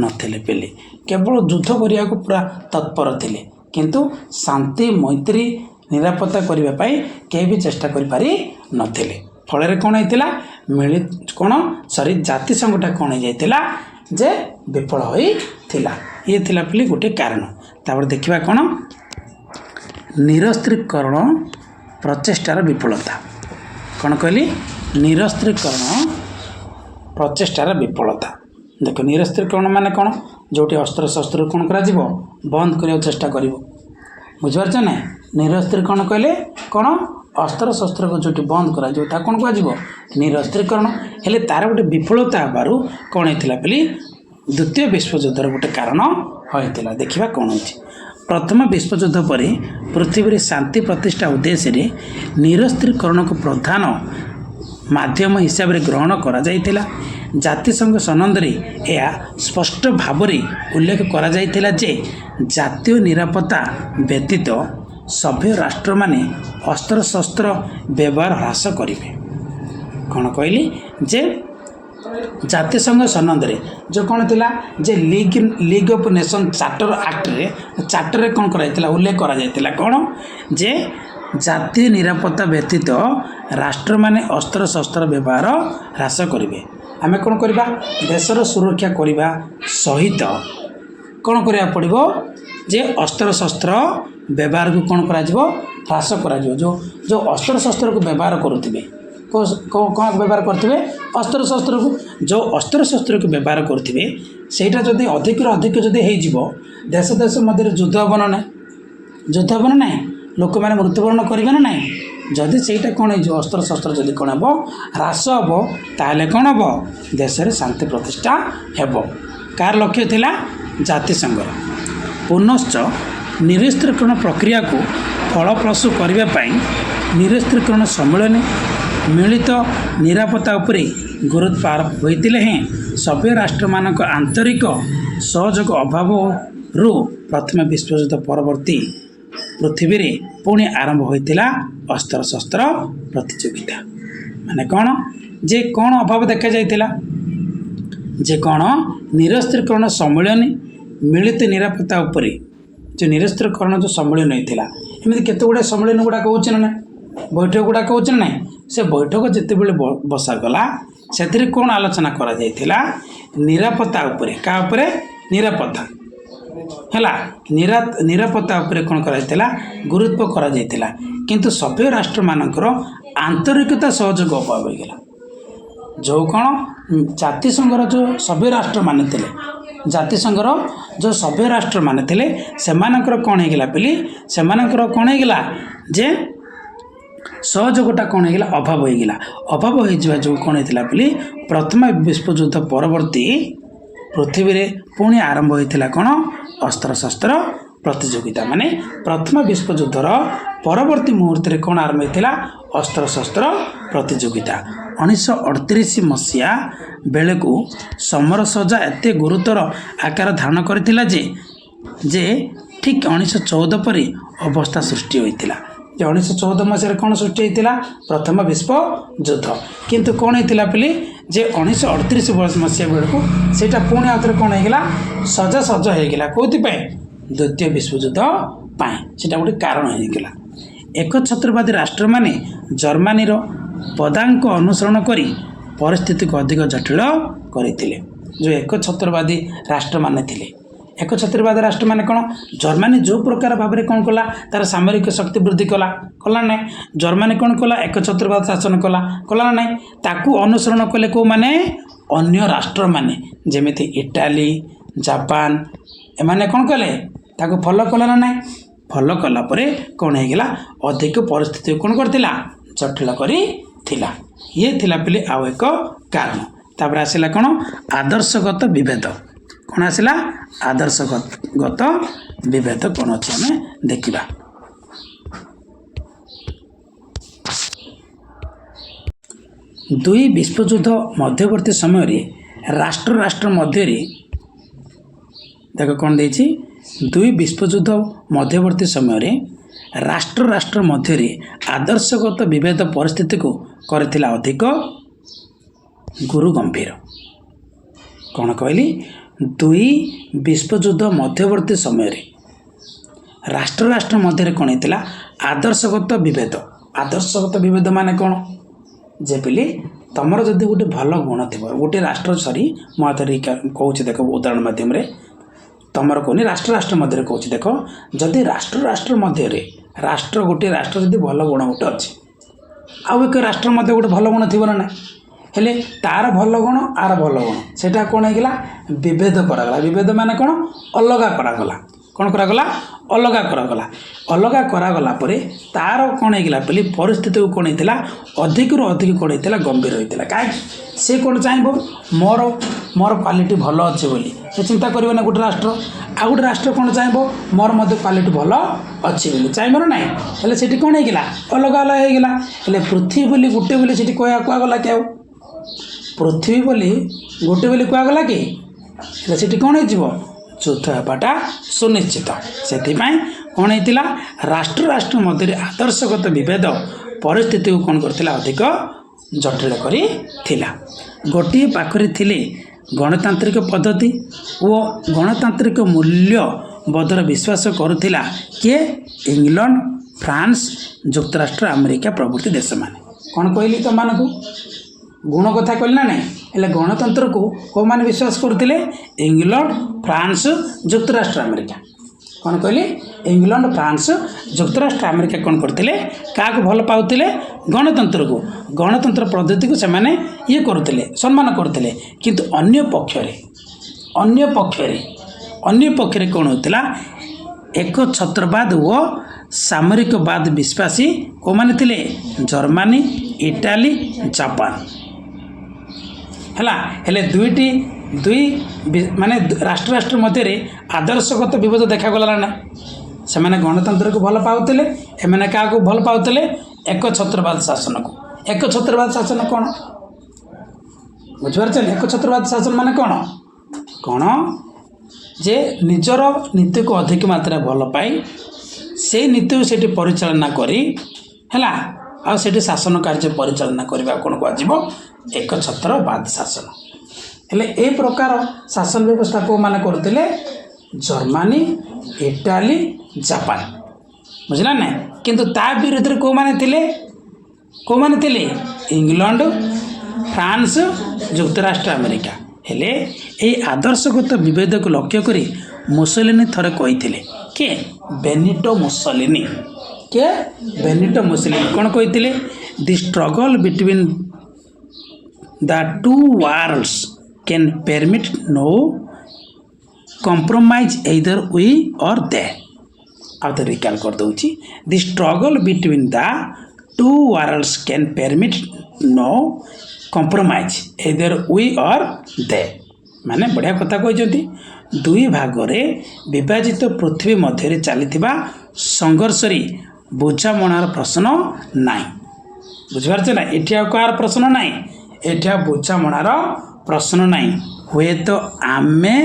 नथिले पेले केवल युद्ध करिया को पूरा तत्पर थिले किंतु शांति मैत्री निरापत्ता करने कहीं भी चेष्टा करि नथिले फल कौन होता मिलित कौन सॉरी जातिसंघटा कौन हो जाइथिला जे विफल होइथिला ये थिला पे गोटे कारण तापर देखिबा कौन निरस्त्रीकरण प्रचेष्टार विफलता कौन कहली निरस्त्रीकरण प्रचेष्टार विफलता देख निरस्त्रीकरण माने कौन जोटी अस्त्र शस्त्र कौन करा जीवो बंद करने चेष्टा करिवो बुझिपारछ ना निरस्त्रीकरण कहले कौन अस्त्र शस्त्र को जोटी बंद करा जो ता कौन कह निरस्त्रीकरण हेले तार गोटे विफलता हबारु कौन होता पे द्वितीय विश्वयुद्धर गोटे कारण होता देखा कौन हो प्रथम विश्वयुद्ध पर पृथ्वी शांति प्रतिष्ठा उद्देश्य निरस्त्रीकरण को प्रधान माध्यम हिसाब से ग्रहण करा जाइथिला जातिसंघ सनंद यह स्पष्ट भाव उल्लेख करा जाइथिला जे जातीय निरापत्ता व्यतीत सभ्य राष्ट्र माने अस्त्र शस्त्र व्यवहार ह्रास करेंगे कौन कहली जे जातिसंघ सनंद जो कौन थिला जे लीग ऑफ नेशन चार्टर रे कौन करा उल्लेख करा जाइथिला कौन जे जातीय निरापत्ता व्यतीत राष्ट्र माने अस्त्र शस्त्र व्यवहार ह्रास करेंगे आमे कौन करबा देशर सुरक्षा करबा सहित कौन करिया पड़िबो जे अस्त्र शस्त्र व्यवहार को कौन करा ह्रास करा जो अस्त्र शस्त्र को व्यवहार करुथिबे कौन व्यवहार करथिबे अस्त्र शस्त्र को जो अस्त्र शस्त्र को व्यवहार करुथिबे सेटा जदि अधिक अधिक जदि हेइ जिवो देश देश मध्य युद्ध हबन ना लोक मैंने मृत्युवरण करेंगे ना ना जदि सेटा कौन हो अस्त्र शस्त्र जदि कौन हम ह्रास हम ताहले कौन हम देश में शांति प्रतिष्ठा हेब कार लक्ष्य थिला जातिसंघर पुनश्च निरस्त्रीकरण प्रक्रिया को फलप्रसू करने निरस्त्रीकरण सम्मेलन मिलित निरापत्ता उपरे गुरुत्व आरोप होते हैं सभ्य राष्ट्र मानक आंतरिक सहयोग अभाव प्रथम विश्वयुद्ध परवर्ती पृथ्वी पुणी आरंभ होता अस्त्र शस्त्र प्रतियोगिता। ମାନେ କ'ଣ ଯେ କ'ଣ ଅଭାବ ଦେଖାଯାଇଥିଲା ଯେ କ'ଣ ନିରସ୍ତ୍ରୀକରଣ ସମ୍ମିଳନୀ ମିଳିତ ନିରାପତ୍ତା ଉପରେ ଯେଉଁ ନିରସ୍ତ୍ରୀକରଣ ଯେଉଁ ସମ୍ମିଳନୀ ହୋଇଥିଲା ଏମିତି କେତେ ଗୁଡ଼ିଏ ସମ୍ମିଳନୀ ଗୁଡ଼ାକ ହେଉଛି ନା ନାହିଁ ବୈଠକ ଗୁଡ଼ାକ ହେଉଛି ନା ନାହିଁ ସେ ବୈଠକ ଯେତେବେଳେ ବସାଗଲା ସେଥିରେ କ'ଣ ଆଲୋଚନା କରାଯାଇଥିଲା ନିରାପତ୍ତା ଉପରେ କାହା ଉପରେ ନିରାପତ୍ତା ହେଲା ନିରାପତ୍ତା ଉପରେ କ'ଣ କରାଯାଇଥିଲା ଗୁରୁତ୍ୱ କରାଯାଇଥିଲା କିନ୍ତୁ ସଭ୍ୟ ରାଷ୍ଟ୍ରମାନଙ୍କର ଆନ୍ତରିକତା ସହଯୋଗ ଅଭାବ ହୋଇଗଲା ଯେଉଁ କ'ଣ ଜାତିସଂଘର ଯେଉଁ ସଭ୍ୟ ରାଷ୍ଟ୍ରମାନେ ଥିଲେ ଜାତିସଂଘର ଯେଉଁ ସଭ୍ୟ ରାଷ୍ଟ୍ରମାନେ ଥିଲେ ସେମାନଙ୍କର କ'ଣ ହେଇଗଲା ବୋଲି ସେମାନଙ୍କର କ'ଣ ହେଇଗଲା ଯେ ସହଯୋଗଟା କ'ଣ ହେଇଗଲା ଅଭାବ ହେଇଗଲା ଅଭାବ ହେଇଯିବା ଯେଉଁ କ'ଣ ହେଇଥିଲା ବୋଲି ପ୍ରଥମ ବିଶ୍ୱଯୁଦ୍ଧ ପରବର୍ତ୍ତୀ ପୃଥିବୀରେ ପୁଣି ଆରମ୍ଭ ହୋଇଥିଲା କ'ଣ ଅସ୍ତ୍ରଶସ୍ତ୍ର ପ୍ରତିଯୋଗିତା ମାନେ ପ୍ରଥମ ବିଶ୍ୱଯୁଦ୍ଧର ପରବର୍ତ୍ତୀ ମୁହୂର୍ତ୍ତରେ କ'ଣ ଆରମ୍ଭ ହୋଇଥିଲା ଅସ୍ତ୍ରଶସ୍ତ୍ର ପ୍ରତିଯୋଗିତା 1938 ମସିହା ବେଳକୁ ସମର ସଜ୍ଜା ଏତେ ଗୁରୁତର ଆକାର ଧାରଣ କରିଥିଲା ଯେ ଠିକ୍ 1914 ପରି ଅବସ୍ଥା ସୃଷ୍ଟି ହୋଇଥିଲା ଯେ 1914 ମସିହାରେ କ'ଣ ସୃଷ୍ଟି ହୋଇଥିଲା ପ୍ରଥମ ବିଶ୍ୱଯୁଦ୍ଧ କିନ୍ତୁ କ'ଣ ହେଇଥିଲା ବୋଲି ଯେ 1938 ମସିହା ବେଳକୁ ସେଇଟା ପୁଣି ଆଉଥରେ କ'ଣ ହେଇଗଲା ସଜ ହେଇଗଲା କେଉଁଥିପାଇଁ ଦ୍ୱିତୀୟ ବିଶ୍ୱଯୁଦ୍ଧ ପାଇଁ ସେଇଟା ଗୋଟେ କାରଣ ହେଇଗଲା ଏକଛତ୍ରବାଦୀ ରାଷ୍ଟ୍ରମାନେ ଜର୍ମାନୀର ପଦାଙ୍କ ଅନୁସରଣ କରି ପରିସ୍ଥିତିକୁ ଅଧିକ ଜଟିଳ କରିଥିଲେ ଯେଉଁ ଏକଛତ୍ରବାଦୀ ରାଷ୍ଟ୍ରମାନେ ଥିଲେ ଏକଛତ୍ରବାଦୀ ରାଷ୍ଟ୍ରମାନେ କ'ଣ ଜର୍ମାନୀ ଯେଉଁ ପ୍ରକାର ଭାବରେ କ'ଣ କଲା ତାର ସାମରିକ ଶକ୍ତି ବୃଦ୍ଧି କଲା ନାହିଁ ଜର୍ମାନୀ କ'ଣ କଲା ଏକଛତ୍ରବାଦ ଶାସନ କଲା ନା ନାହିଁ ତାକୁ ଅନୁସରଣ କଲେ କେଉଁମାନେ ଅନ୍ୟ ରାଷ୍ଟ୍ରମାନେ ଯେମିତି ଇଟାଲୀ ଜାପାନ ଏମାନେ କ'ଣ କଲେ ତାକୁ ଫଲୋ କଲା ନା ନାହିଁ ଫଲୋ କଲା ପରେ କ'ଣ ହେଇଗଲା ଅଧିକ ପରିସ୍ଥିତିକୁ କ'ଣ କରିଥିଲା ଜଟିଳ କରିଥିଲା ଇଏ ଥିଲା ବୋଲି ଆଉ ଏକ କାରଣ ତାପରେ ଆସିଲା କ'ଣ ଆଦର୍ଶଗତ ବିଭେଦ କ'ଣ ଆସିଲା ଆଦର୍ଶଗତ ବିଭେଦ କ'ଣ ଅଛି ଆମେ ଦେଖିବା ଦୁଇ ବିଶ୍ୱଯୁଦ୍ଧ ମଧ୍ୟବର୍ତ୍ତୀ ସମୟରେ ରାଷ୍ଟ୍ର ମଧ୍ୟରେ ଦେଖ କ'ଣ ଦେଇଛି ଦୁଇ ବିଶ୍ୱଯୁଦ୍ଧ ମଧ୍ୟବର୍ତ୍ତୀ ସମୟରେ ରାଷ୍ଟ୍ର ମଧ୍ୟରେ ଆଦର୍ଶଗତ ବିଭେଦ ପରିସ୍ଥିତିକୁ କରିଥିଲା ଅଧିକ ଗୁରୁ ଗମ୍ଭୀର କ'ଣ କହିଲି ଦୁଇ ବିଶ୍ୱଯୁଦ୍ଧ ମଧ୍ୟବର୍ତ୍ତୀ ସମୟରେ ରାଷ୍ଟ୍ର ମଧ୍ୟରେ କ'ଣ ହେଇଥିଲା ଆଦର୍ଶଗତ ବିଭେଦ ମାନେ କ'ଣ ଯେ ପିଲି ତମର ଯଦି ଗୋଟେ ଭଲ ଗୁଣ ଥିବ ଗୋଟେ ରାଷ୍ଟ୍ର ମୁଁ ଆଥରେ କହୁଛି ଦେଖ ଉଦାହରଣ ମାଧ୍ୟମରେ ତମର କହୁନି ରାଷ୍ଟ୍ର ମଧ୍ୟରେ କହୁଛି ଦେଖ ଯଦି ରାଷ୍ଟ୍ର ମଧ୍ୟରେ ଗୋଟିଏ ରାଷ୍ଟ୍ର ଯଦି ଭଲ ଗୁଣ ଗୋଟେ ଅଛି ଆଉ ଏକ ରାଷ୍ଟ୍ର ମଧ୍ୟ ଗୋଟେ ଭଲ ଗୁଣ ଥିବ ନା ନାହିଁ ହେଲେ ତାର ଭଲ ଗୁଣ ଆର ଭଲ ଗୁଣ ସେଇଟା କ'ଣ ହେଇଗଲା ବିଭେଦ କରାଗଲା ବିଭେଦ ମାନେ କ'ଣ ଅଲଗା କରାଗଲା କ'ଣ କରାଗଲା ଅଲଗା କରାଗଲା ପରେ ତାର କ'ଣ ହେଇଗଲା ବୋଲି ପରିସ୍ଥିତିକୁ କ'ଣ ହେଇଥିଲା ଅଧିକରୁ ଅଧିକ କ'ଣ ହେଇଥିଲା ଗମ୍ଭୀର ହୋଇଥିଲା କାହିଁକି ସେ କ'ଣ ଚାହିଁବ ମୋର କ୍ୱାଲିଟି ଭଲ ଅଛି ବୋଲି ସେ ଚିନ୍ତା କରିବ ନା ଗୋଟେ ରାଷ୍ଟ୍ର ଆଉ ଗୋଟେ ରାଷ୍ଟ୍ର କ'ଣ ଚାହିଁବ ମୋର ମଧ୍ୟ କ୍ୱାଲିଟି ଭଲ ଅଛି ବୋଲି ଚାହିଁବ ନା ନାହିଁ ହେଲେ ସେଠି କ'ଣ ହେଇଗଲା ଅଲଗା ହେଇଗଲା ହେଲେ ପୃଥିବୀ ବୋଲି ଗୋଟେ ବୋଲି ସେଠି କୁହାଗଲା କି ଆଉ ପୃଥିବୀ ବୋଲି ଗୋଟେ ବୋଲି କୁହାଗଲା କି ହେଲେ ସେଠି କ'ଣ ହେଇଯିବ ଯୁଦ୍ଧ ହେବାଟା ସୁନିଶ୍ଚିତ ସେଥିପାଇଁ କ'ଣ ହେଇଥିଲା ରାଷ୍ଟ୍ର ମଧ୍ୟରେ ଆଦର୍ଶଗତ ବିଭେଦ ପରିସ୍ଥିତିକୁ କ'ଣ କରିଥିଲା ଅଧିକ ଜଟିଳ କରିଥିଲା ଗୋଟିଏ ପାଖରେ ଥିଲେ ଗଣତାନ୍ତ୍ରିକ ପଦ୍ଧତି ଓ ଗଣତାନ୍ତ୍ରିକ ମୂଲ୍ୟବୋଧର ବିଶ୍ୱାସ କରୁଥିଲା କିଏ ଇଂଲଣ୍ଡ ଫ୍ରାନ୍ସ ଯୁକ୍ତରାଷ୍ଟ୍ର ଆମେରିକା ପ୍ରଭୃତି ଦେଶମାନେ କ'ଣ କହିଲି ତମମାନଙ୍କୁ ଗୁଣ କଥା କହିଲି ନା ନାହିଁ ହେଲେ ଗଣତନ୍ତ୍ରକୁ କେଉଁମାନେ ବିଶ୍ୱାସ କରୁଥିଲେ ଇଂଲଣ୍ଡ ଫ୍ରାନ୍ସ ଯୁକ୍ତରାଷ୍ଟ୍ର ଆମେରିକା କ'ଣ କହିଲି ଇଂଲଣ୍ଡ ଫ୍ରାନ୍ସ ଯୁକ୍ତରାଷ୍ଟ୍ର ଆମେରିକା କ'ଣ କରୁଥିଲେ କାହାକୁ ଭଲ ପାଉଥିଲେ ଗଣତନ୍ତ୍ର ପଦ୍ଧତିକୁ ସେମାନେ କରୁଥିଲେ ସମ୍ମାନ କରୁଥିଲେ କିନ୍ତୁ ଅନ୍ୟ ପକ୍ଷରେ କ'ଣ ହେଉଥିଲା ଏକଛତ୍ରବାଦ ଓ ସାମରିକବାଦ ବିଶ୍ୱାସୀ କେଉଁମାନେ ଥିଲେ ଜର୍ମାନୀ ଇଟାଲୀ ଜାପାନ ହେଲା ହେଲେ ଦୁଇ ମାନେ ରାଷ୍ଟ୍ର ମଧ୍ୟରେ ଆଦର୍ଶଗତ ବିଭେଦ ଦେଖାଗଲା ନା ସେମାନେ ଗଣତନ୍ତ୍ରକୁ ଭଲ ପାଉଥିଲେ ଏମାନେ କାହାକୁ ଭଲ ପାଉଥିଲେ ଏକଛତ୍ରବାଦ ଶାସନକୁ ଏକଛତ୍ରବାଦ ଶାସନ କ'ଣ ବୁଝିପାରୁଛନ୍ତି ଏକଛତ୍ରବାଦ ଶାସନ ମାନେ କ'ଣ ଯେ ନିଜର ନୀତିକୁ ଅଧିକ ମାତ୍ରାରେ ଭଲ ପାଇ ସେଇ ନୀତିକୁ ସେଠି ପରିଚାଳନା କରି ହେଲା ଆଉ ସେଠି ଶାସନ କାର୍ଯ୍ୟ ପରିଚାଳନା କରିବା କ'ଣ କୁହାଯିବ ଏକଛତ୍ରବାଦ ଶାସନ। ହେଲେ ଏ ପ୍ରକାର ଶାସନ ବ୍ୟବସ୍ଥା କେଉଁମାନେ କରୁଥିଲେ ଜର୍ମାନୀ ଇଟାଲୀ ଜାପାନ ବୁଝିଲା ନା। କିନ୍ତୁ ତା ବିରୁଦ୍ଧରେ କେଉଁମାନେ ଥିଲେ ଇଂଲଣ୍ଡ ଫ୍ରାନ୍ସ ଯୁକ୍ତରାଷ୍ଟ୍ର ଆମେରିକା। ହେଲେ ଏହି ଆଦର୍ଶଗତ ବିଭେଦକୁ ଲକ୍ଷ୍ୟ କରି ମୁସୋଲିନି ଥରେ କହିଥିଲେ କିଏ ବେନିଟୋ ମୁସୋଲିନି କ'ଣ କହିଥିଲେ the struggle between the two worlds can permit no compromise either we or they। ଆଉ ତ ରିକାଲ୍ କରିଦେଉଛି the struggle between the two worlds can permit no compromise either we or they। ମାନେ ବଢ଼ିଆ କଥା କହିଛନ୍ତି। ଦୁଇ ଭାଗରେ ବିଭାଜିତ ପୃଥିବୀ ମଧ୍ୟରେ ଚାଲିଥିବା ସଂଘର୍ଷରେ ବୁଝାମଣାର ପ୍ରଶ୍ନ ନାହିଁ। ବୁଝିପାରୁଛ ନା। ଏଠି ଆଉ କାହାର ପ୍ରଶ୍ନ ନାହିଁ, ଏଠି ଆଉ ବୁଝାମଣାର ପ୍ରଶ୍ନ ନାହିଁ। ହୁଏତ ଆମେ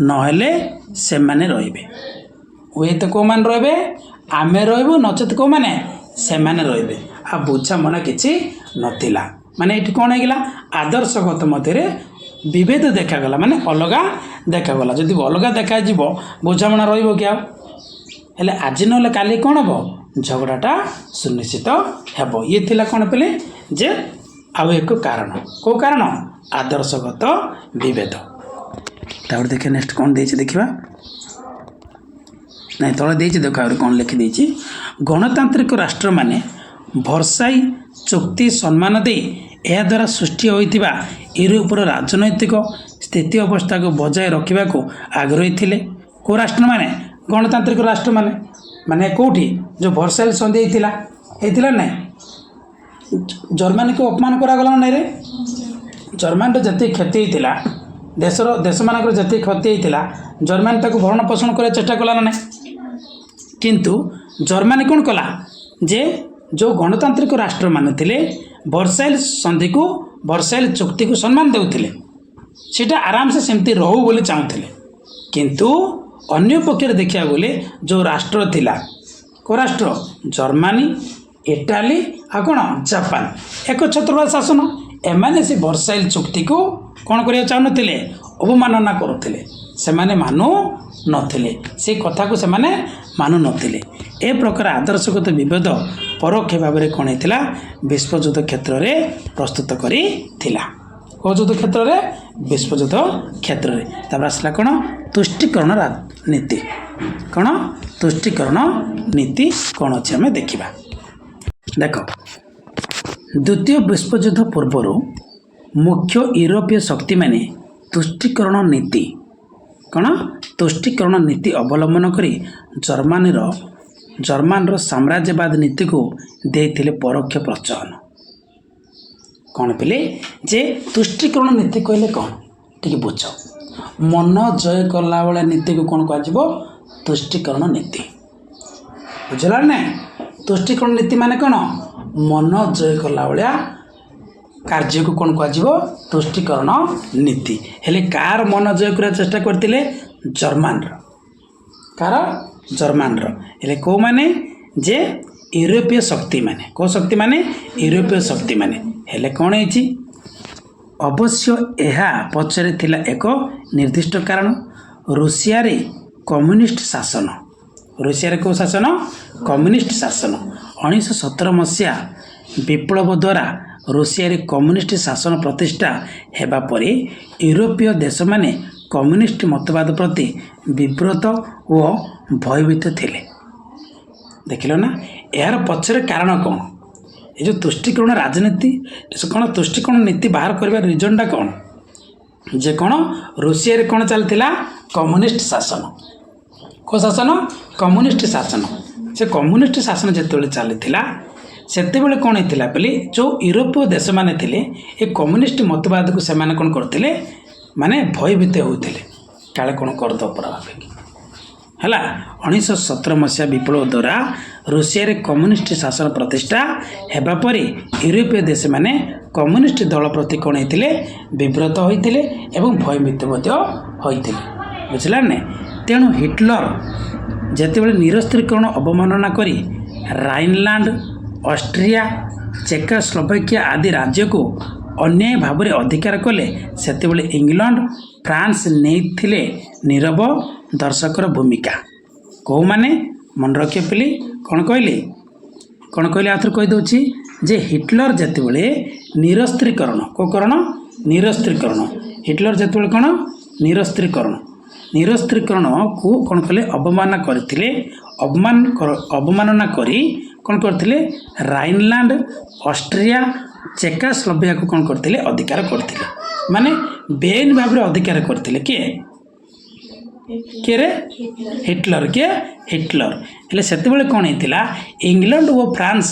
ନହେଲେ ସେମାନେ ରହିବେ, ହୁଏତ କେଉଁମାନେ ରହିବେ ଆମେ ରହିବୁ ନଚେତ କେଉଁମାନେ ସେମାନେ ରହିବେ। ଆଉ ବୁଝାମଣା କିଛି ନଥିଲା। ମାନେ ଏଠି କ'ଣ ହେଇଗଲା ଆଦର୍ଶଗତ ମଧ୍ୟରେ ବିଭେଦ ଦେଖାଗଲା, ମାନେ ଅଲଗା ଦେଖାଗଲା। ଯଦି ଅଲଗା ଦେଖାଯିବ ବୁଝାମଣା ରହିବ କି ଆଉ। ହେଲେ ଆଜି ନହେଲେ କାଲି କ'ଣ ହେବ ଝଗଡ଼ାଟା ସୁନିଶ୍ଚିତ ହେବ। ଇଏ ଥିଲା କ'ଣ ପିଲେ ଯେ ଆଉ ଏକ କାରଣ। କେଉଁ କାରଣ ଆଦର୍ଶଗତ ବିଭେଦ। ତାପରେ ଦେଖିବା ନେକ୍ସଟ କ'ଣ ଦେଇଛି ଦେଖିବା। ନାଇଁ ତଳେ ଦେଇଛି ଦେଖ ଆହୁରି କ'ଣ ଲେଖିଦେଇଛି ଗଣତାନ୍ତ୍ରିକ ରାଷ୍ଟ୍ରମାନେ ଭର୍ସାଇ ଚୁକ୍ତି ସମ୍ମାନ ଦେଇ ଏହାଦ୍ୱାରା ସୃଷ୍ଟି ହୋଇଥିବା ୟୁରୋପର ରାଜନୈତିକ ସ୍ଥିତି ଅବସ୍ଥାକୁ ବଜାୟ ରଖିବାକୁ ଆଗ୍ରହୀ ଥିଲେ। କେଉଁ ରାଷ୍ଟ୍ରମାନେ ଗଣତାନ୍ତ୍ରିକ ରାଷ୍ଟ୍ରମାନେ ମାନେ କେଉଁଠି ଯେଉଁ ଭର୍ସାଇ ସନ୍ଧି ହେଇଥିଲା ନାହିଁ ଜର୍ମାନୀକୁ ଅପମାନ କରାଗଲା ନାଇଁ ରେ। ଜର୍ମାନୀର ଯେତିକି କ୍ଷତି ହେଇଥିଲା ଦେଶମାନଙ୍କର ଯେତିକି କ୍ଷତି ହେଇଥିଲା ଜର୍ମାନୀ ତାକୁ ଭରଣ ପୋଷଣ କରିବା ଚେଷ୍ଟା କଲା ନା ନାହିଁ। କିନ୍ତୁ ଜର୍ମାନୀ କ'ଣ କଲା ଯେ ଯେଉଁ ଗଣତାନ୍ତ୍ରିକ ରାଷ୍ଟ୍ରମାନେ ଥିଲେ ଭର୍ସାଇ ସନ୍ଧିକୁ ଭର୍ସାଇ ଚୁକ୍ତିକୁ ସମ୍ମାନ ଦେଉଥିଲେ, ସେଇଟା ଆରାମସେ ସେମିତି ରହୁ ବୋଲି ଚାହୁଁଥିଲେ। କିନ୍ତୁ ଅନ୍ୟ ପକ୍ଷରେ ଦେଖିବାକୁ ଗଲେ ଯେଉଁ ରାଷ୍ଟ୍ର ଥିଲା କେଉଁ ରାଷ୍ଟ୍ର ଜର୍ମାନୀ ଇଟାଲୀ ଆଉ କ'ଣ ଜାପାନ ଏକଛତ୍ରବାଦ ଶାସନ, ଏମାନେ ସେ ଭର୍ସାଇ ଚୁକ୍ତିକୁ କ'ଣ କରିବାକୁ ଚାହୁଁନଥିଲେ ଅବମାନନା କରୁଥିଲେ। ସେମାନେ ମାନୁ ନଥିଲେ, ସେ କଥାକୁ ସେମାନେ ମାନୁ ନଥିଲେ। ଏ ପ୍ରକାର ଆଦର୍ଶଗତ ବିଭେଦ ପରୋକ୍ଷ ଭାବରେ କ'ଣ ହେଇଥିଲା ବିଶ୍ୱଯୁଦ୍ଧ କ୍ଷେତ୍ରରେ ପ୍ରସ୍ତୁତ କରିଥିଲା। କେଉଁ ଯୁଦ୍ଧ କ୍ଷେତ୍ରରେ ବିଶ୍ୱଯୁଦ୍ଧ କ୍ଷେତ୍ରରେ। ତାପରେ ଆସିଲା କ'ଣ ତୁଷ୍ଟିକରଣ ନୀତି। କ'ଣ ତୁଷ୍ଟିକରଣ ନୀତି କ'ଣ ଅଛି ଆମେ ଦେଖିବା। ଦେଖ ଦ୍ୱିତୀୟ ବିଶ୍ୱଯୁଦ୍ଧ ପୂର୍ବରୁ ମୁଖ୍ୟ ୟୁରୋପୀୟ ଶକ୍ତିମାନେ ତୁଷ୍ଟିକରଣ ନୀତି ଅବଲମ୍ବନ କରି ଜର୍ମାନର ସାମ୍ରାଜ୍ୟବାଦ ନୀତିକୁ ଦେଇଥିଲେ ପରୋକ୍ଷ ପ୍ରୋତ୍ସାହନ। କ'ଣ ପିଲେ ଯେ ତୁଷ୍ଟିକରଣ ନୀତି କହିଲେ କ'ଣ ଟିକେ ବୁଝ। ମନ ଜୟ କଲା ଭଳିଆ ନୀତିକୁ କ'ଣ କୁହାଯିବ ତୁଷ୍ଟିକରଣ ନୀତି। ବୁଝିଲା ନା। ତୁଷ୍ଟିକରଣ ନୀତି ମାନେ କ'ଣ ମନ ଜୟ କଲା ଭଳିଆ କାର୍ଯ୍ୟକୁ କ'ଣ କୁହାଯିବ ତୁଷ୍ଟିକରଣ ନୀତି। ହେଲେ କାହାର ମନ ଜୟ କରିବା ଚେଷ୍ଟା କରିଥିଲେ ଜର୍ମାନର। କାହାର ଜର୍ମାନର। ହେଲେ କେଉଁମାନେ ଯେ ୟୁରୋପୀୟ ଶକ୍ତିମାନେ। କେଉଁ ଶକ୍ତିମାନେ ୟୁରୋପୀୟ ଶକ୍ତିମାନେ। ହେଲେ କ'ଣ ହେଇଛି ଅବଶ୍ୟ ଏହା ପଛରେ ଥିଲା ଏକ ନିର୍ଦ୍ଦିଷ୍ଟ କାରଣ। ରୁଷିଆରେ କମ୍ୟୁନିଷ୍ଟ ଶାସନ। ରୁଷିଆରେ କେଉଁ ଶାସନ କମ୍ୟୁନିଷ୍ଟ ଶାସନ। 1917 ମସିହା ବିପ୍ଳବ ଦ୍ୱାରା ରୁଷିଆରେ କମ୍ୟୁନିଷ୍ଟ ଶାସନ ପ୍ରତିଷ୍ଠା ହେବା ପରେ ୟୁରୋପୀୟ ଦେଶମାନେ କମ୍ୟୁନିଷ୍ଟ ମତବାଦ ପ୍ରତି ବିବ୍ରତ ଓ ଭୟଭୀତ ଥିଲେ। ଦେଖିଲ ନା। ଏହାର ପଛରେ କାରଣ କ'ଣ ଏ ଯେଉଁ ତୁଷ୍ଟିକରଣ ରାଜନୀତି କ'ଣ ତୁଷ୍ଟିକରଣ ନୀତି ବାହାର କରିବାର ରିଜନଟା କ'ଣ ଯେ କ'ଣ ରୁଷିଆରେ କ'ଣ ଚାଲିଥିଲା କମ୍ୟୁନିଷ୍ଟ ଶାସନ। କେଉଁ ଶାସନ କମ୍ୟୁନିଷ୍ଟ ଶାସନ। ସେ କମ୍ୟୁନିଷ୍ଟ ଶାସନ ଯେତେବେଳେ ଚାଲିଥିଲା ସେତେବେଳେ କ'ଣ ହେଇଥିଲା ବୋଲି ଯେଉଁ ୟୁରୋପୀୟ ଦେଶମାନେ ଥିଲେ ଏ କମ୍ୟୁନିଷ୍ଟ ମତବାଦକୁ ସେମାନେ କ'ଣ କରୁଥିଲେ ମାନେ ଭୟଭୀତ ହେଉଥିଲେ କାଳେ କ'ଣ କରିଦେବ ପରା ଭାବିକି। ହେଲା 1917 ମସିହା ବିପ୍ଳବ ଦ୍ୱାରା ରୁଷିଆରେ କମ୍ୟୁନିଷ୍ଟ ଶାସନ ପ୍ରତିଷ୍ଠା ହେବା ପରେ ୟୁରୋପୀୟ ଦେଶମାନେ କମ୍ୟୁନିଷ୍ଟ ଦଳ ପ୍ରତି କ'ଣ ହେଇଥିଲେ ବିବ୍ରତ ହୋଇଥିଲେ ଏବଂ ଭୟଭୀତ ମଧ୍ୟ ହୋଇଥିଲେ। ବୁଝିଲା ନା। ତେଣୁ ହିଟଲର ଯେତେବେଳେ ନିରସ୍ତ୍ରୀକରଣ ଅବମାନନା କରି ରାଇନଲାଣ୍ଡ ଅଷ୍ଟ୍ରିଆ ଚେକୋସ୍ଲୋଭାକିଆ ଆଦି ରାଜ୍ୟକୁ ଅନ୍ୟାୟ ଭାବରେ ଅଧିକାର କଲେ ସେତେବେଳେ ଇଂଲଣ୍ଡ ଫ୍ରାନ୍ସ ନେଇଥିଲେ ନୀରବ ଦର୍ଶକର ଭୂମିକା। କେଉଁମାନେ ମନେ ରଖିବା ପିଲି କ'ଣ କହିଲେ ଆଉଥରେ କହିଦେଉଛି ଯେ ହିଟଲର ଯେତେବେଳେ ନିରସ୍ତ୍ରୀକରଣ କେଉଁକରଣ ନିରସ୍ତ୍ରୀକରଣ ହିଟଲର ଯେତେବେଳେ କ'ଣ ନିରସ୍ତ୍ରୀକରଣକୁ କ'ଣ କଲେ ଅବମାନନା କରିଥିଲେ ଅବମାନନା କରି କ'ଣ କରିଥିଲେ ରାଇନଲାଣ୍ଡ ଅଷ୍ଟ୍ରିଆ ଚେକୋସ୍ଲୋଭାକିଆକୁ କ'ଣ କରିଥିଲେ ଅଧିକାର କରିଥିଲେ ମାନେ ବେଆଇନ ଭାବରେ ଅଧିକାର କରିଥିଲେ କିଏ ହିଟଲର ହେଲେ ସେତେବେଳେ କ'ଣ ହେଇଥିଲା ଇଂଲଣ୍ଡ ଓ ଫ୍ରାନ୍ସ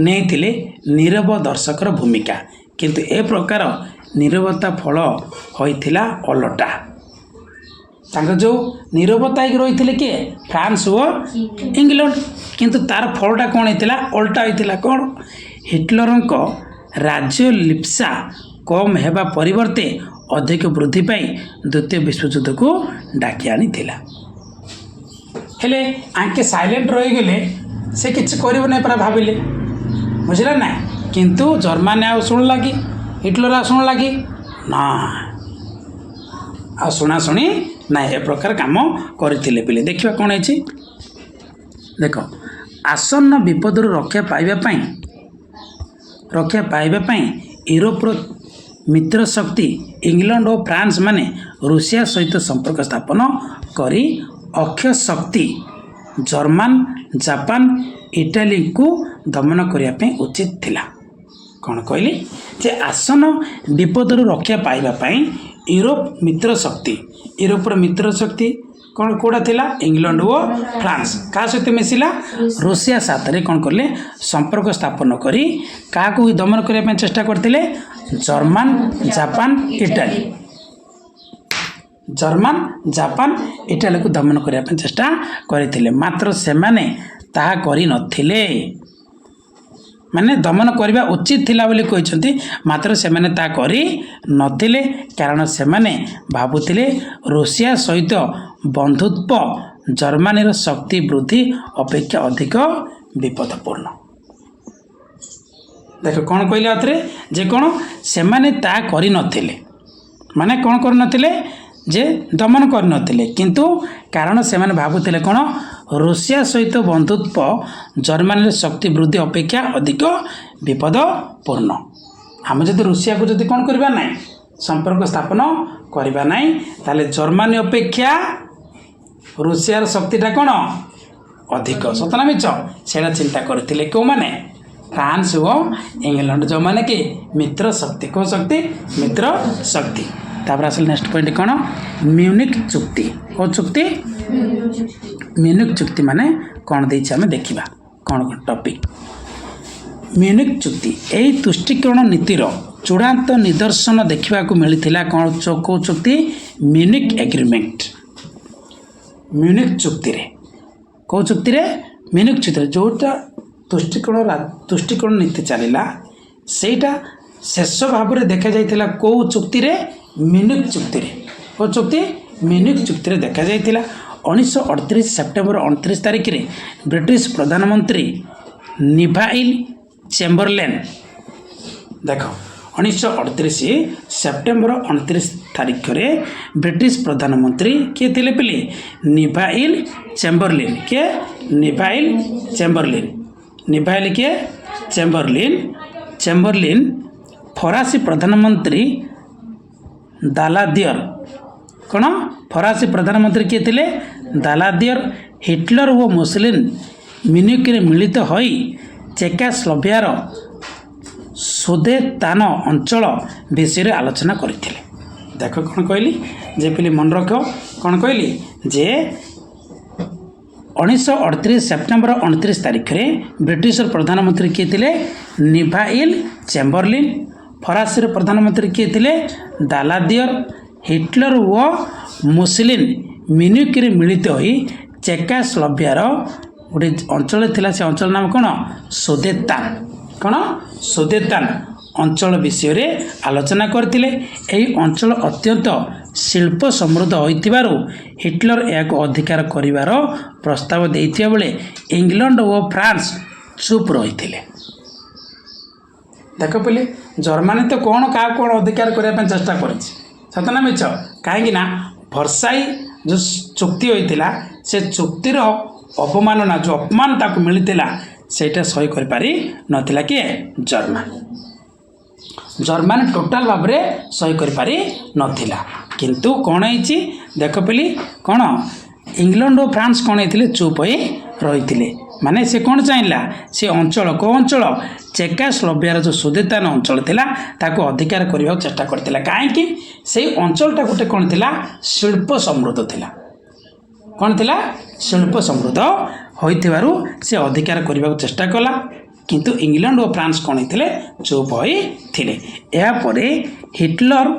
ନେଇଥିଲେ ନୀରବ ଦର୍ଶକର ଭୂମିକା କିନ୍ତୁ ଏ ପ୍ରକାର ନୀରବତା ଫଳ ହୋଇଥିଲା ଓଲଟା ତାଙ୍କ ଯେଉଁ ନୀରବତା ହେଇକି ରହିଥିଲେ କିଏ ଫ୍ରାନ୍ସ ଓ ଇଂଲଣ୍ଡ କିନ୍ତୁ ତାର ଫଳଟା କ'ଣ ହେଇଥିଲା ଓଲଟା ହୋଇଥିଲା କ'ଣ ହିଟଲରଙ୍କ ରାଜ୍ୟ ଲିପ୍ସା କମ୍ ହେବା ପରିବର୍ତ୍ତେ ଅଧିକ ବୃଦ୍ଧି ପାଇ ଦ୍ୱିତୀୟ ବିଶ୍ୱଯୁଦ୍ଧକୁ ଡାକି ଆଣିଥିଲା ହେଲେ ଆଙ୍କେ ସାଇଲେଣ୍ଟ ରହିଗଲେ ସେ କିଛି କରିବ ନାହିଁ ପରା ଭାବିଲେ ବୁଝିଲା ନା କିନ୍ତୁ ଜର୍ମାନୀ ଆଉ ଶୁଣିଲା କି ହିଟଲର ଆଉ ଶୁଣିଲା କି ନା ଆଉ ଶୁଣାଶୁଣି ନାଇଁ ଏ ପ୍ରକାର କାମ କରିଥିଲେ ପିଲେ ଦେଖିବା କ'ଣ ହେଇଛି ଦେଖ ଆସନ୍ନ ବିପଦରୁ ରକ୍ଷା ପାଇବା ପାଇଁ ୟୁରୋପର ମିତ୍ର ଶକ୍ତି ଇଂଲଣ୍ଡ ଓ ଫ୍ରାନ୍ସ ମାନେ ରୁଷିଆ ସହିତ ସମ୍ପର୍କ ସ୍ଥାପନ କରି ଅକ୍ଷୟ ଶକ୍ତି ଜର୍ମାନ ଜାପାନ ଇଟାଲୀକୁ ଦମନ କରିବା ପାଇଁ ଉଚିତ ଥିଲା କ'ଣ କହିଲି ଯେ ଆସନ୍ନ ବିପଦରୁ ରକ୍ଷା ପାଇବା ପାଇଁ ୟୁରୋପର ମିତ୍ର ଶକ୍ତି କ'ଣ କେଉଁଟା ଥିଲା ଇଂଲଣ୍ଡ ଓ ଫ୍ରାନ୍ସ କାହା ସହିତ ମିଶିଲା ରୁଷିଆ ସାଥରେ କ'ଣ କଲେ ସମ୍ପର୍କ ସ୍ଥାପନ କରି କାହାକୁ ଦମନ କରିବା ପାଇଁ ଚେଷ୍ଟା କରିଥିଲେ ଜର୍ମାନ ଜାପାନ ଇଟାଲୀକୁ ଦମନ କରିବା ପାଇଁ ଚେଷ୍ଟା କରିଥିଲେ ମାତ୍ର ସେମାନେ ତାହା କରିନଥିଲେ ମାନେ ଦମନ କରିବା ଉଚିତ ଥିଲା ବୋଲି କହିଛନ୍ତି ମାତ୍ର ସେମାନେ ତାହା କରିନଥିଲେ କାରଣ ସେମାନେ ଭାବୁଥିଲେ ରୁଷିଆ ସହିତ ବନ୍ଧୁତ୍ୱ ଜର୍ମାନୀର ଶକ୍ତି ବୃଦ୍ଧି ଅପେକ୍ଷା ଅଧିକ ବିପଦପୂର୍ଣ୍ଣ ଦେଖ କ'ଣ କହିଲେ ଆଉଥରେ ଯେ କ'ଣ ସେମାନେ ତାହା କରିନଥିଲେ ମାନେ କ'ଣ କରିନଥିଲେ ଯେ ଦମନ କରିନଥିଲେ କିନ୍ତୁ କାରଣ ସେମାନେ ଭାବୁଥିଲେ କ'ଣ ରୁଷିଆ ସହିତ ବନ୍ଧୁତ୍ୱ ଜର୍ମାନୀର ଶକ୍ତି ବୃଦ୍ଧି ଅପେକ୍ଷା ଅଧିକ ବିପଦପୂର୍ଣ୍ଣ ଆମେ ଯଦି ରୁଷିଆକୁ ଯଦି କ'ଣ କରିବା ନାହିଁ ସମ୍ପର୍କ ସ୍ଥାପନ କରିବା ନାହିଁ ତାହେଲେ ଜର୍ମାନୀ ଅପେକ୍ଷା ରୁଷିଆର ଶକ୍ତିଟା କ'ଣ ଅଧିକ ସତ ନା ମିଛ ସେଇଟା ଚିନ୍ତା କରିଥିଲେ କେଉଁମାନେ ଫ୍ରାନ୍ସ ଓ ଇଂଲଣ୍ଡ ଯେଉଁମାନେ କି ମିତ୍ର ଶକ୍ତି କେଉଁ ଶକ୍ତି ମିତ୍ର ଶକ୍ତି ତାପରେ ଆସିଲେ ନେକ୍ସଟ ପଏଣ୍ଟ କ'ଣ ମ୍ୟୁନିକ୍ ଚୁକ୍ତି କେଉଁ ଚୁକ୍ତି ମ୍ୟୁନିକ୍ ଚୁକ୍ତି ମାନେ କ'ଣ ଦେଇଛି ଆମେ ଦେଖିବା କ'ଣ ଟପିକ୍ ମ୍ୟୁନିକ୍ ଚୁକ୍ତି ଏହି ତୁଷ୍ଟିକରଣ ନୀତିର ଚୂଡ଼ାନ୍ତ ନିଦର୍ଶନ ଦେଖିବାକୁ ମିଳିଥିଲା କ'ଣ କେଉଁ ଚୁକ୍ତି ମ୍ୟୁନିକ୍ ଏଗ୍ରିମେଣ୍ଟ ମ୍ୟୁନିକ୍ ଚୁକ୍ତିରେ କେଉଁ ଚୁକ୍ତିରେ ମ୍ୟୁନିକ୍ ଚୁକ୍ତିରେ ଯେଉଁଟା ତୁଷ୍ଟିକରଣ ନୀତି ଚାଲିଲା ସେଇଟା ଶେଷ ଭାବରେ ଦେଖାଯାଇଥିଲା କେଉଁ ଚୁକ୍ତିରେ ମ୍ୟୁନିକ୍ ଚୁକ୍ତିରେ କେଉଁ ଚୁକ୍ତି ମ୍ୟୁନିକ୍ ଚୁକ୍ତିରେ ଦେଖାଯାଇଥିଲା 1938 ସେପ୍ଟେମ୍ବର 29 ତାରିଖରେ ବ୍ରିଟିଶ ପ୍ରଧାନମନ୍ତ୍ରୀ ନିଭାଇଲ୍ ଚେମ୍ବରଲେନ୍ ଦେଖ 1938 ସେପ୍ଟେମ୍ବର 29 ତାରିଖରେ ବ୍ରିଟିଶ ପ୍ରଧାନମନ୍ତ୍ରୀ କିଏ ଥିଲେ ପିଲେ ନିଭାଇଲ୍ ଚେମ୍ବରଲେନ୍ କିଏ ନିଭାଇଲ୍ କିଏ ଚେମ୍ବରଲିନ୍ ଫରାସୀ ପ୍ରଧାନମନ୍ତ୍ରୀ ଦାଲାଦିୟର କ'ଣ ଫରାସୀ ପ୍ରଧାନମନ୍ତ୍ରୀ କିଏ ଥିଲେ ଦାଲାଦିୟର ହିଟଲର ଓ ମୁସଲିନ୍ ମ୍ୟୁନିକ୍ରେ ମିଳିତ ହୋଇ ଚେକୋସ୍ଲୋଭାକିଆର ସୁଦେତାନ ଅଞ୍ଚଳ ବିଷୟରେ ଆଲୋଚନା କରିଥିଲେ ଦେଖ କ'ଣ କହିଲି ଯେ ପିଲି ମନେ ରଖ କ'ଣ କହିଲି ଯେ 1938 ସେପ୍ଟେମ୍ବର 29 ତାରିଖରେ ବ୍ରିଟିଶର ପ୍ରଧାନମନ୍ତ୍ରୀ କିଏ ଥିଲେ ନିଭାଇଲ୍ ଚେମ୍ବରଲିନ୍ ଫରାସୀର ପ୍ରଧାନମନ୍ତ୍ରୀ କିଏ ଥିଲେ ଦାଲାଦିୟର ହିଟଲର ଓ ମୁସଲିନ୍ ମ୍ୟୁନିକ୍ରେ ମିଳିତ ହୋଇ ଚେକୋସ୍ଲୋଭାକିଆର ଗୋଟେ ଅଞ୍ଚଳ ଥିଲା ସେ ଅଞ୍ଚଳ ନାମ କ'ଣ ସୁଦେତାନ ଅଞ୍ଚଳ ବିଷୟରେ ଆଲୋଚନା କରିଥିଲେ ଏହି ଅଞ୍ଚଳ ଅତ୍ୟନ୍ତ ଶିଳ୍ପ ସମୃଦ୍ଧ ହୋଇଥିବାରୁ ହିଟଲର ଏହାକୁ ଅଧିକାର କରିବାର ପ୍ରସ୍ତାବ ଦେଇଥିବା ବେଳେ ଇଂଲଣ୍ଡ ଓ ଫ୍ରାନ୍ସ ଚୁପ୍ ରହିଥିଲେ देख पिले जर्मानी तो कौन क्या कौन अधिकार करने चेष्टा कर सतना मिछ कहीं भर्साई जो चुक्ति होता से चुक्तिर अपमानना जो अपमान ताको मिलता सेटा सही कर पारि नथिला किए जर्मान टोटाल भाव में सही कर पारि नथिला किंतु कौन है देख पिली कौन इंग्लैंड और फ्रांस कौन होते चुप हो रही माने से कौन चाहिला से अंचल को अंचल चेकोस्लोवाकियार जो सुदेतान अंचल थिला ताको अधिकार करने चेष्टा करथिला कहीं से अंचलटा गोटे कौन थिला शिल्प समृद्ध थिला कौन थिला शिल्प समृद्ध होइथिबारु से अधिकार करने चेष्टा कला किंतु इंग्लैंड और फ्रांस कौन होते चुप होते यापर हिटलर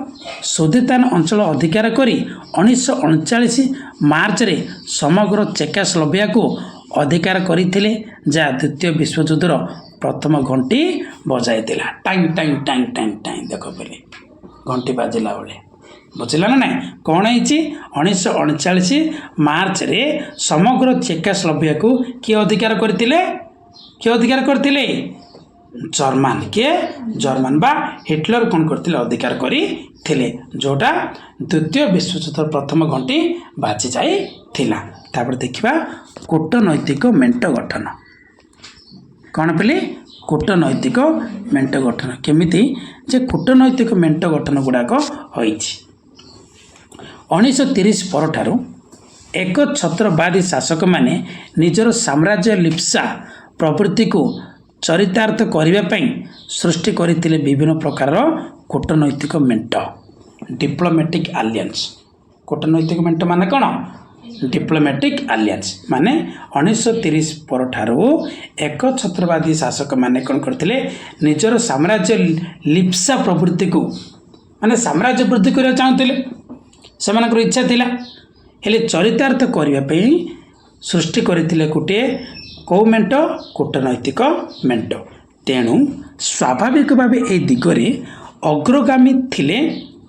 सुदेतान अंचल अधिकार करी 1939 मार्च रे समग्र चेकोस्लोवाकिया को अधिकार करथिले जहाँ द्वितीय विश्वयुद्धर प्रथम घंटी बजाई time time time time time देख पे घंटी बाजिला बेले बुझिला ना नाई कौन है 1939 मार्च रे समग्र चेकोस्लोवाकिया को किए अधिकार करथिले जर्मान किए जर्मान बा हिटलर कौन करथिले अधिकार करथिले जोटा द्वितीय विश्वयुद्ध प्रथम घंटी बाजी जाई थिला तापर देखिबा कूटनैतिक मेंट गठन कौन पे कूटनैतिक मेंट गठन केमिति जे कूटनैतिक मेंट गठन गुड़ाक होइछि 1930 परठारु एक छत्रवादी शासक माने निजर साम्राज्य लिप्सा प्रवृत्ति को चरितार्थ करने सृष्टि करथिले विभिन्न प्रकार कूटनैतिक मेंट डिप्लोमेटिक आलियंस कूटनैतिक मेंट माने कौन डिप्लोमेटिक आलियंस माने 1930 परठारु एक छत्रवादी शासक माने कौन करथिले निजर साम्राज्य लिप्सा प्रवृत्ति को माने साम्राज्य वृद्धि करने चाहूले से इच्छा थिला हेले चरितार्थ करने सृष्टि करथिले गोटे कौ मेंट कूटनैतिक मेंट तेणु स्वाभाविक भाव ए दिगरे अग्रगामी थिले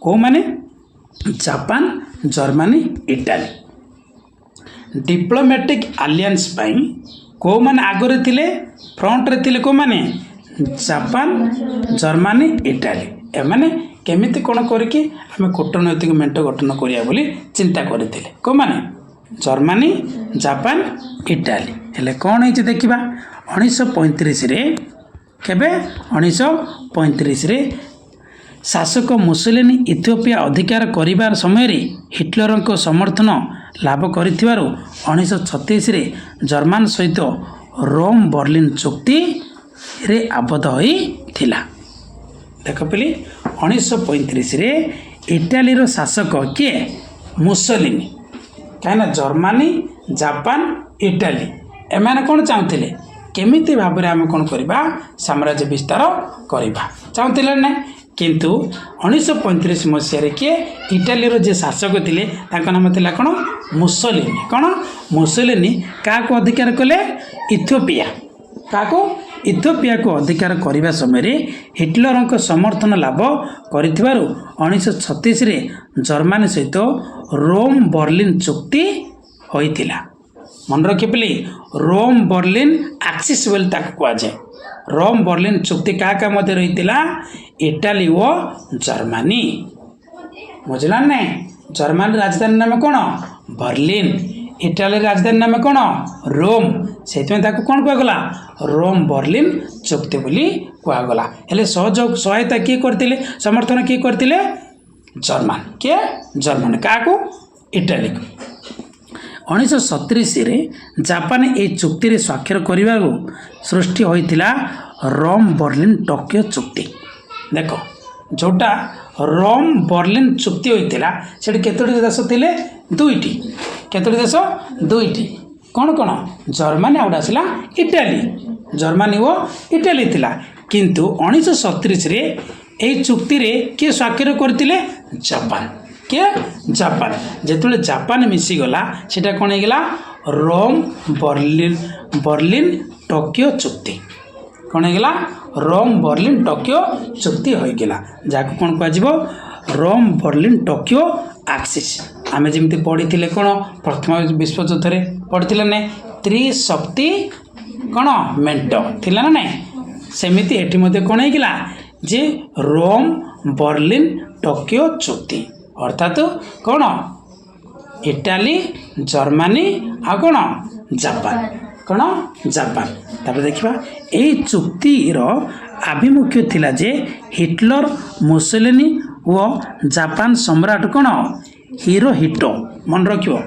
कौ माने Japan Germany Italy diplomatic alliance कौ माने आगरे थिले फ्रंट रे थिले को माने जापान जर्मनी इटाली एमाने केमिति कोन करके आम कूटनैतिक मेंट गठन करिया बोली चिंता करथिले को माने जर्मनी जापान इटाली हेले कौन है देखा 1935 रे केबे 1935 रे शासक मुसोलिनी इथियोपिया अधिकार करिबार समय रे हिटलर को समर्थन लाभ करिथिबारु 1936 रे जर्मन सहित रोम बर्लिन चुक्ति रे आबद्ध होई थिला देख पिली 1935 रे इटाली रो शासक किए मुसोलिनी कहीं जर्मनी जापान इटाली एमाने कौन चाहूले केमिति भाव में आम कौन करवा साम्राज्य विस्तार करवा चाहूले ना किंतु 1935 मसीह किए इटाली जे शासक थे नाम था कौन मुसोलिनी कौन मुसोलिनी क्या अधिकार कले इथियोपिया क्या इथियोपिया को अधिकार करने समय हिटलर समर्थन लाभ कर 1936 रे जर्मनी सहित रोम बर्लिन चुक्ति होइतिला मन रखी पे रोम बर्लिन एक्सिस बोली कहुए रोम बर्लिन चुक्ति क्या मध्य रही इटाली और जर्मनी बुझला ना जर्मनी राजधानी नाम कौन बर्लिन इटाली राजधानी नाम कौन रोम से कौन कहगला रोम बर्लिन चुक्ति बोली कहगला हेले सहयोग सहायता किए करते समर्थन किए करते जर्मन किए जर्मन क्या इटाली को 1937 रे जापान ए चुक्ति रे स्वाक्षर करने सृष्टि होइतिला रोम बर्लिन टोकियो चुक्ति देख जोटा रोम बर्लिन चुक्ति होइतिला सेठी केतोटी देश थिले दुईटी केतोटी देश दुईटी कौन कौन जर्मनी आउट आसला इटाली जर्मनी वो इटाली थिला किंतु 1937 रे ए चुक्ति रे किए स्वाक्षर करथिले जापान किए जापान जेतुले जापान मिसीगला सेटा कौन होगा रोम बर्लिन टोकियो चुक्ति कौन होगा रोम बर्लिन टोकियो चुक्ति होइगला जाको कौन कह रोम बर्लिन टोकियो एक्सिस आम जमी पढ़ी कौन प्रथम विश्वयुद्ध में पढ़ी ना त्रिशक्ति कौन मेंट थिला ना ना सेमिति एठी मध्ये कोण हेगिला जे रोम बर्लिन टोकियो चुक्ति अर्थात कौन इटाली जर्मनी आ कौन जापान कौन जापान तापर देखिबा एई चुक्तिर आभिमुख्य थिला जे हिटलर मुसोलिनी व जापान सम्राट कौन हिरोहिटो मन रखियो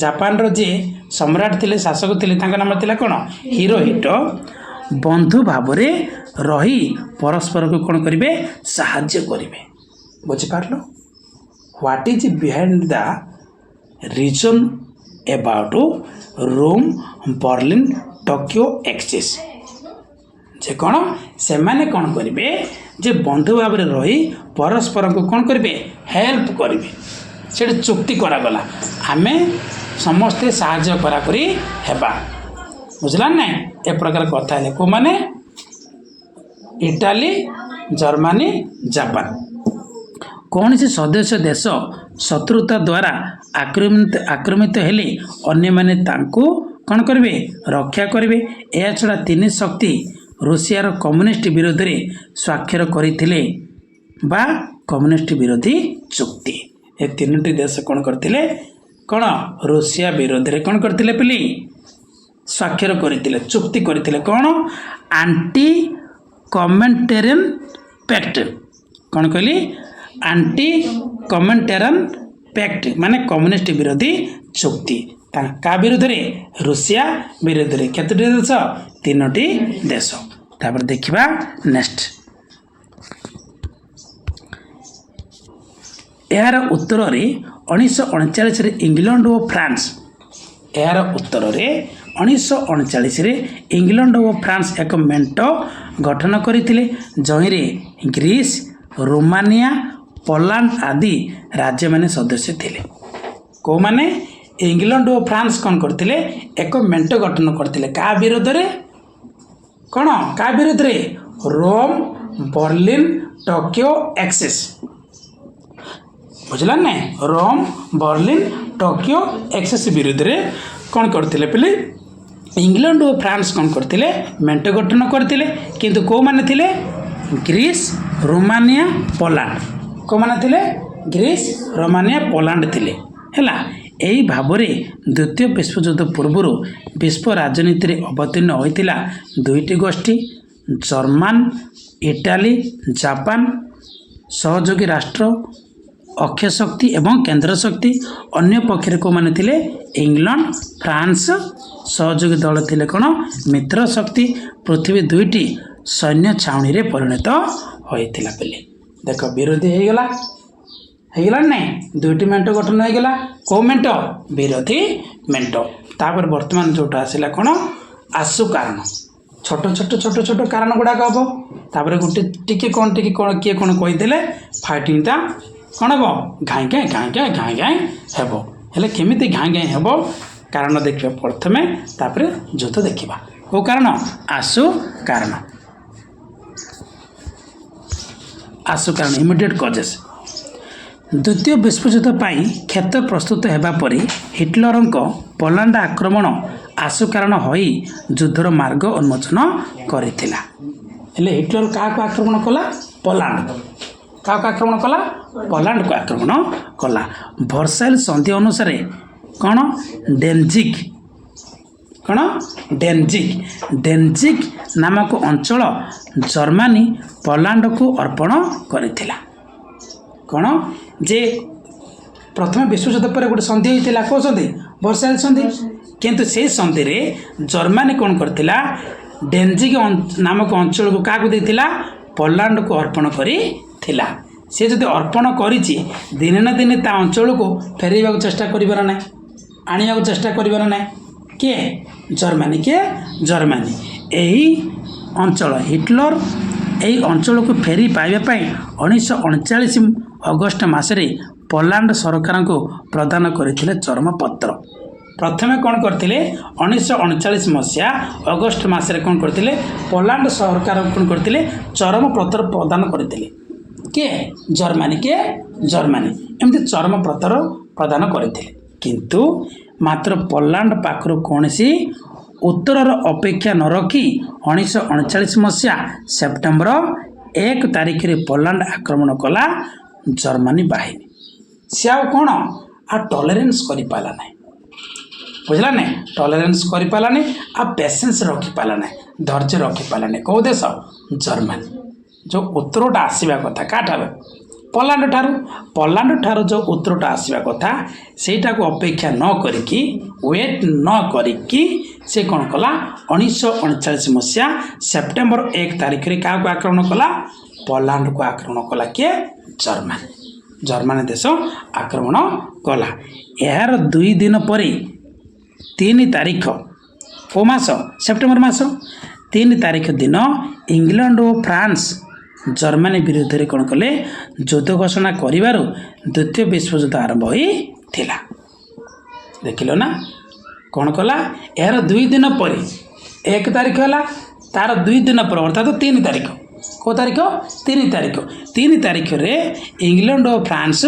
जापान रो जे सम्राट थिले शासक थिले तांका नाम थिला कौन हिरोहिटो बंधु भावरे रही परस्पर को कौन करिवे साहाय्य करिवे बुझि पारलो what is behind the reason about Rome Berlin Tokyo axis जे कौन से माने कौन करिवे जे बंधु भावरे रही परस्पर को कौन करिवे हेल्प करिवे से चुक्ति करा गला आमे समस्ते साहाय्य करा करी हेबा बुझला नहीं ए प्रकार कथा है को माने इटाली जर्मनी जापान कौन से सदस्य देश शत्रुता द्वारा आक्रमित हेले अन्य माने तांको कौन करिवे रक्षा करिवे ए छड़ा तीन शक्ति रूसिया रो कम्युनिस्ट विरोध रे स्वाक्षर करिथिले बा कम्युनिस्ट विरोधी चुक्ति ए तीनटी देश कौन करथिले कौन रूसिया विरोध रे कौन करथिले पिली स्वाक्षर करथिले चुक्ति करथिले कौन एंटी कमेंटेरियन पैक्ट कौन कहली एंटी कमेंटेरियन पैक्ट माने कम्युनिस्ट विरोधी चुक्ति का विरोध रे रूसिया विरोध रे केतोटी देश तीनोटी देश तापर देखिबा नेक्स्ट यार उत्तर रे 1939 रे इंग्लैंड और फ्रांस यार उत्तर रे 1939 रे इंग्लैंड और फ्रांस एक मेंट गठन करथिले जहिरे ग्रीस रोमानिया पोलैंड आदि राज्य माने सदस्य थिले को माने इंग्लैंड और फ्रांस कौन करथिले एक मेंट गठन करथिले का विरोध रे कौन का विरोध रे रोम बर्लिन टोकियो एक्सेस बुझला ना रोम बर्लिन टोकियो एक्सेस विरुद्ध रे कौन करथिले पले इंग्लैंड और फ्रांस कौन करथिले मेंट गठन करथिले किंतु को माने थिले ग्रीस रोमानिया पोलैंड को माने थिले ग्रीस रोमानिया पोलैंड थिले हैला एही भाबरे द्वितीय विश्वयुद्ध पूर्व विश्व राजनीति रे अवतीर्ण होइतिला दुईटी गोष्ठी जर्मन इटाली जापान सहयोगी राष्ट्र अक्षय शक्ति एवं केंद्र शक्ति अन्य पक्षरे को माने थिले इंग्लैंड फ्रांस सहयोगी दल थिले कोन मित्र शक्ति पृथ्वी दुईटी सैन्य छाउनी रे परिणत होइतिला बेले देख विरोधी हे गला नहीं दुईटी मेंट गठन हो गला को मेंट विरोधी मेंट तापर वर्तमान जोटा आसिला कोन आसु कारण छोट छोट छोट छोट कारण गुडा हम तापर गोटे टिके कौन किए कौन कहीदेले फाइटिंग टा कौन हम घाई घाई घाई घाई घाई घाई हेब हेले केमिति घाई घाई हेब कारण देखिए प्रथमे तापर युद्ध देखिबा को कारण आसु कारण इमिडिएट कजेस द्वितीय विश्वयुद्ध पाई क्षेत्र प्रस्तुत हेबा परी हिटलरଙ୍କ पोलैंड आक्रमण आसु कारण होई युद्धर मार्ग उन्मोचन करिथिला हेले हिटलर काको आक्रमण कला पोलैंड काको आक्रमण कला पोलैंड को आक्रमण कला वर्साइल संधि अनुसार कौन डेनजिक नामक अंचल जर्मनी पोलैंड को अर्पण करिथिला कौन जे प्रथम विश्वयुद्ध पर गोटे संधि होता कौ संधि वर्साइल संधि किंतु से संधि रे जर्मनी कौन करथिला डेनजिक नामक अंचल को क्या देथिला पोलैंड को अर्पण करिथिला से जदि अर्पण करिछि दिने ना दिने ता अंचल को फेरैबा चेष्टा करिबार नै आनिया चेष्टा करिबार नै के जर्मनी एही अंचल हिटलर एही अंचल को फेरी पाइबा 1939 अगस्ट मासरे पोलैंड सरकार को प्रदान करथिले चरमपत्र प्रथमे कौन करथिले 1939 मसीहा अगस्ट मासरे कौन करथिले पोलैंड सरकार कौन करथिले चरमपत्र प्रदान करथिले के जर्मनी एमती चरमपत्र प्रदान करथिले किंतु मात्र पोलैंड पाखरु कोनसी उत्तर अपेक्षा न रखी 1939 मसीहा सेप्टेम्बर 1 तारिख रे पोलैंड आक्रमण कला जर्मनी बाहिनी सी आ कौन आ टॉलरेंस कर पाला नहीं बुझला नहीं टॉलरेंस कर पाला नहीं आ पेशेंस रखी पाला नहीं धैर्य रखी पाला नहीं कौ देश जर्मनी जो उत्तरटा आसवा कथा क्या पोलैंड ठारू जो उत्तरटा आसवा कथा सेटा को अपेक्षा न करिकी वेट न करिकी से कौन कला 1939 मसीहा सेप्टेम्बर 1 तारिख रे क्या आक्रमण कला पोलैंड को आक्रमण कला किए जर्मनी देश आक्रमण कला यार 2 दिन पर 3 तारिख को मास सेप्टेम्बर मास 3 तारिख दिन इंग्लैंड और फ्रांस जर्मनी विरुद्ध रे कौन कले युद्ध घोषणा करिवारु द्वितीय विश्वयुद्ध आरंभ होई थिला देखिलो ना कौन कला यार 2 दिन पर 1 तारिख है तार 2 दिन पर अर्थात 3 तारिख को तारिख 3 तारिख रे इंग्लैंड और फ्रांस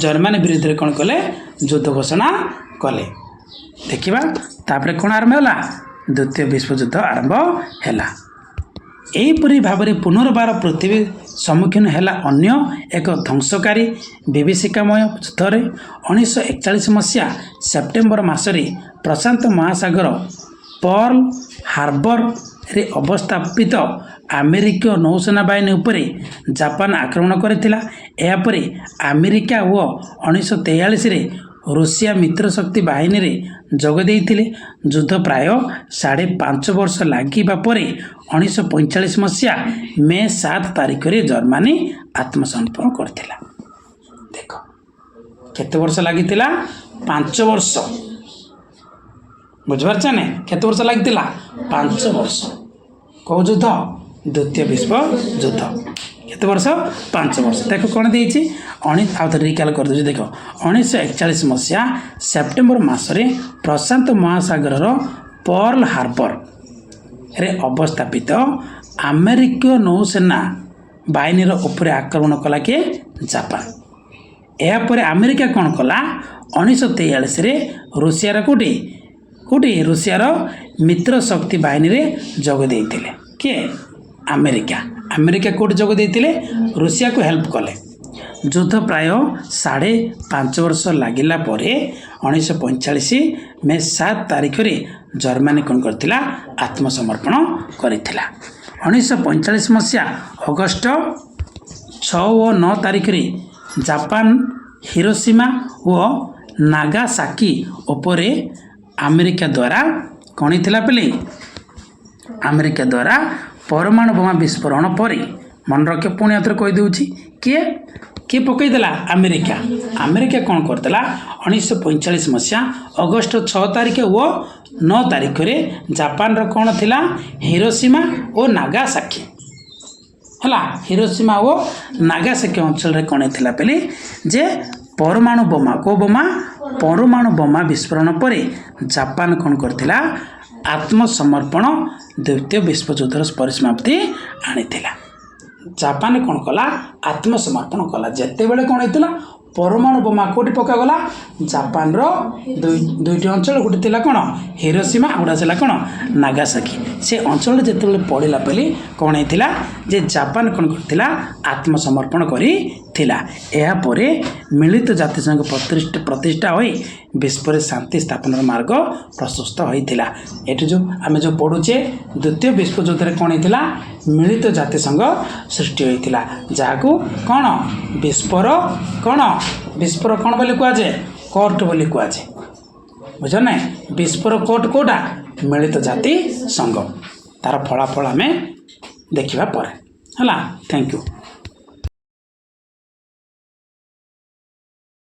जर्मनी विरुद्ध रे कौन कले युद्ध घोषणा कले देखिबा तापरे कौन आरंभ होला द्वितीय विश्वयुद्ध आरंभ हैला एहीपरि भाव में पुनर्बार पृथ्वी सम्मुखीन है अन्य एक ध्वंसकारी विभीषिकामय युद्ध 1941 मसीहा सेप्टेम्बर मासरे प्रशांत महासागर पर्ल हार्बर रे अवस्थापित अमेरिकीय नौसेना बाहिनी उपरे जापान आक्रमण करथिला एहापरे अमेरिका व 1943 रे रूसिया मित्र शक्ति बाहिनी रे जोग देइथिले युद्ध प्राय 5.5 वर्ष लागिबा परे 1945 मसीहा मे 7 तारिख रे जर्मनी आत्मसमर्पण करथिला देखो केते वर्ष लागिथिला 5 वर्ष बुझबार छने केते वर्ष लागिथिला 5 वर्ष को युद्ध द्वितीय विश्व युद्ध केते वर्ष 5 वर्ष देखो कौन देइछि रिकाल कर दे देखो 1941 मसीहा सेप्टेम्बर मासरे प्रशांत महासागर पर्ल हार्बर रे अवस्थापित अमेरिकीय नौसेना बाहिनी उपरे आक्रमण कला के जापान यापर अमेरिका कौन कला 1943 रे रूसियार कोटी रूसियार मित्र शक्ति बाहिनी रे जोग देइथिले के अमेरिका कोट जोग देइथिले रूसिया को हेल्प कले युद्ध प्राय 5.5 वर्ष लगिला परे 1945 मे 7 तारिख रे जर्मनी कौन करथिला आत्मसमर्पण करथिला 1945 मसीहा अगस्त 6 और 9 तारिख रे जापान हिरोशिमा और नागासाकी उपरे अमेरिका द्वारा कौन थिला पले अमेरिका द्वारा परमाणु बोमा विस्फोरण पर मन रखे पुणी आथर कही दूची किए पकईदेला अमेरिका कौन करता 1945 मसीहा अगस्त 6 तारिख और 9 तारिख रे जापान कौन थिला हिरोशिमा और नागासाकी है हिरोशिमा और नागासाकी अंचल कौन थिला पहले जे परमाणु बोमा परमाणु बोमा विस्फोरण पर जापान कौन करथिला आत्मसमर्पण द्वितीय विश्वयुद्धर परिसमाप्ति आनीथिला जापान कौन कला आत्मसमर्पण कला जिते बड़े कौन होता परमाणु बोमा कोटी पकागला जापान दुईटी अंचल गोटे थिला कौन हिरोशिमा गोटा थिला कौन नागासाकी से अंचल जिते पड़ला पहले कौन होता जे जापान कौन करथिला आत्मसमर्पण करिथिला एहापर मिलित जातिसंघ प्रतिष्ठा होई विश्व शांति स्थापन मार्ग प्रशस्त होइथिला एठी जो आमे जो पढुचे द्वितीय विश्वयुद्ध रे कौन होइथिला मिलित जातिसंघ सृष्टि होइथिला जाको कौन विस्फोर कौन बोली कुआजे कोर्ट बोली कुआजे बुझ ना विस्फोर कोर्ट कोटा मिलित जाति संघ तार फलाफल आम देखा पर है थैंक यू।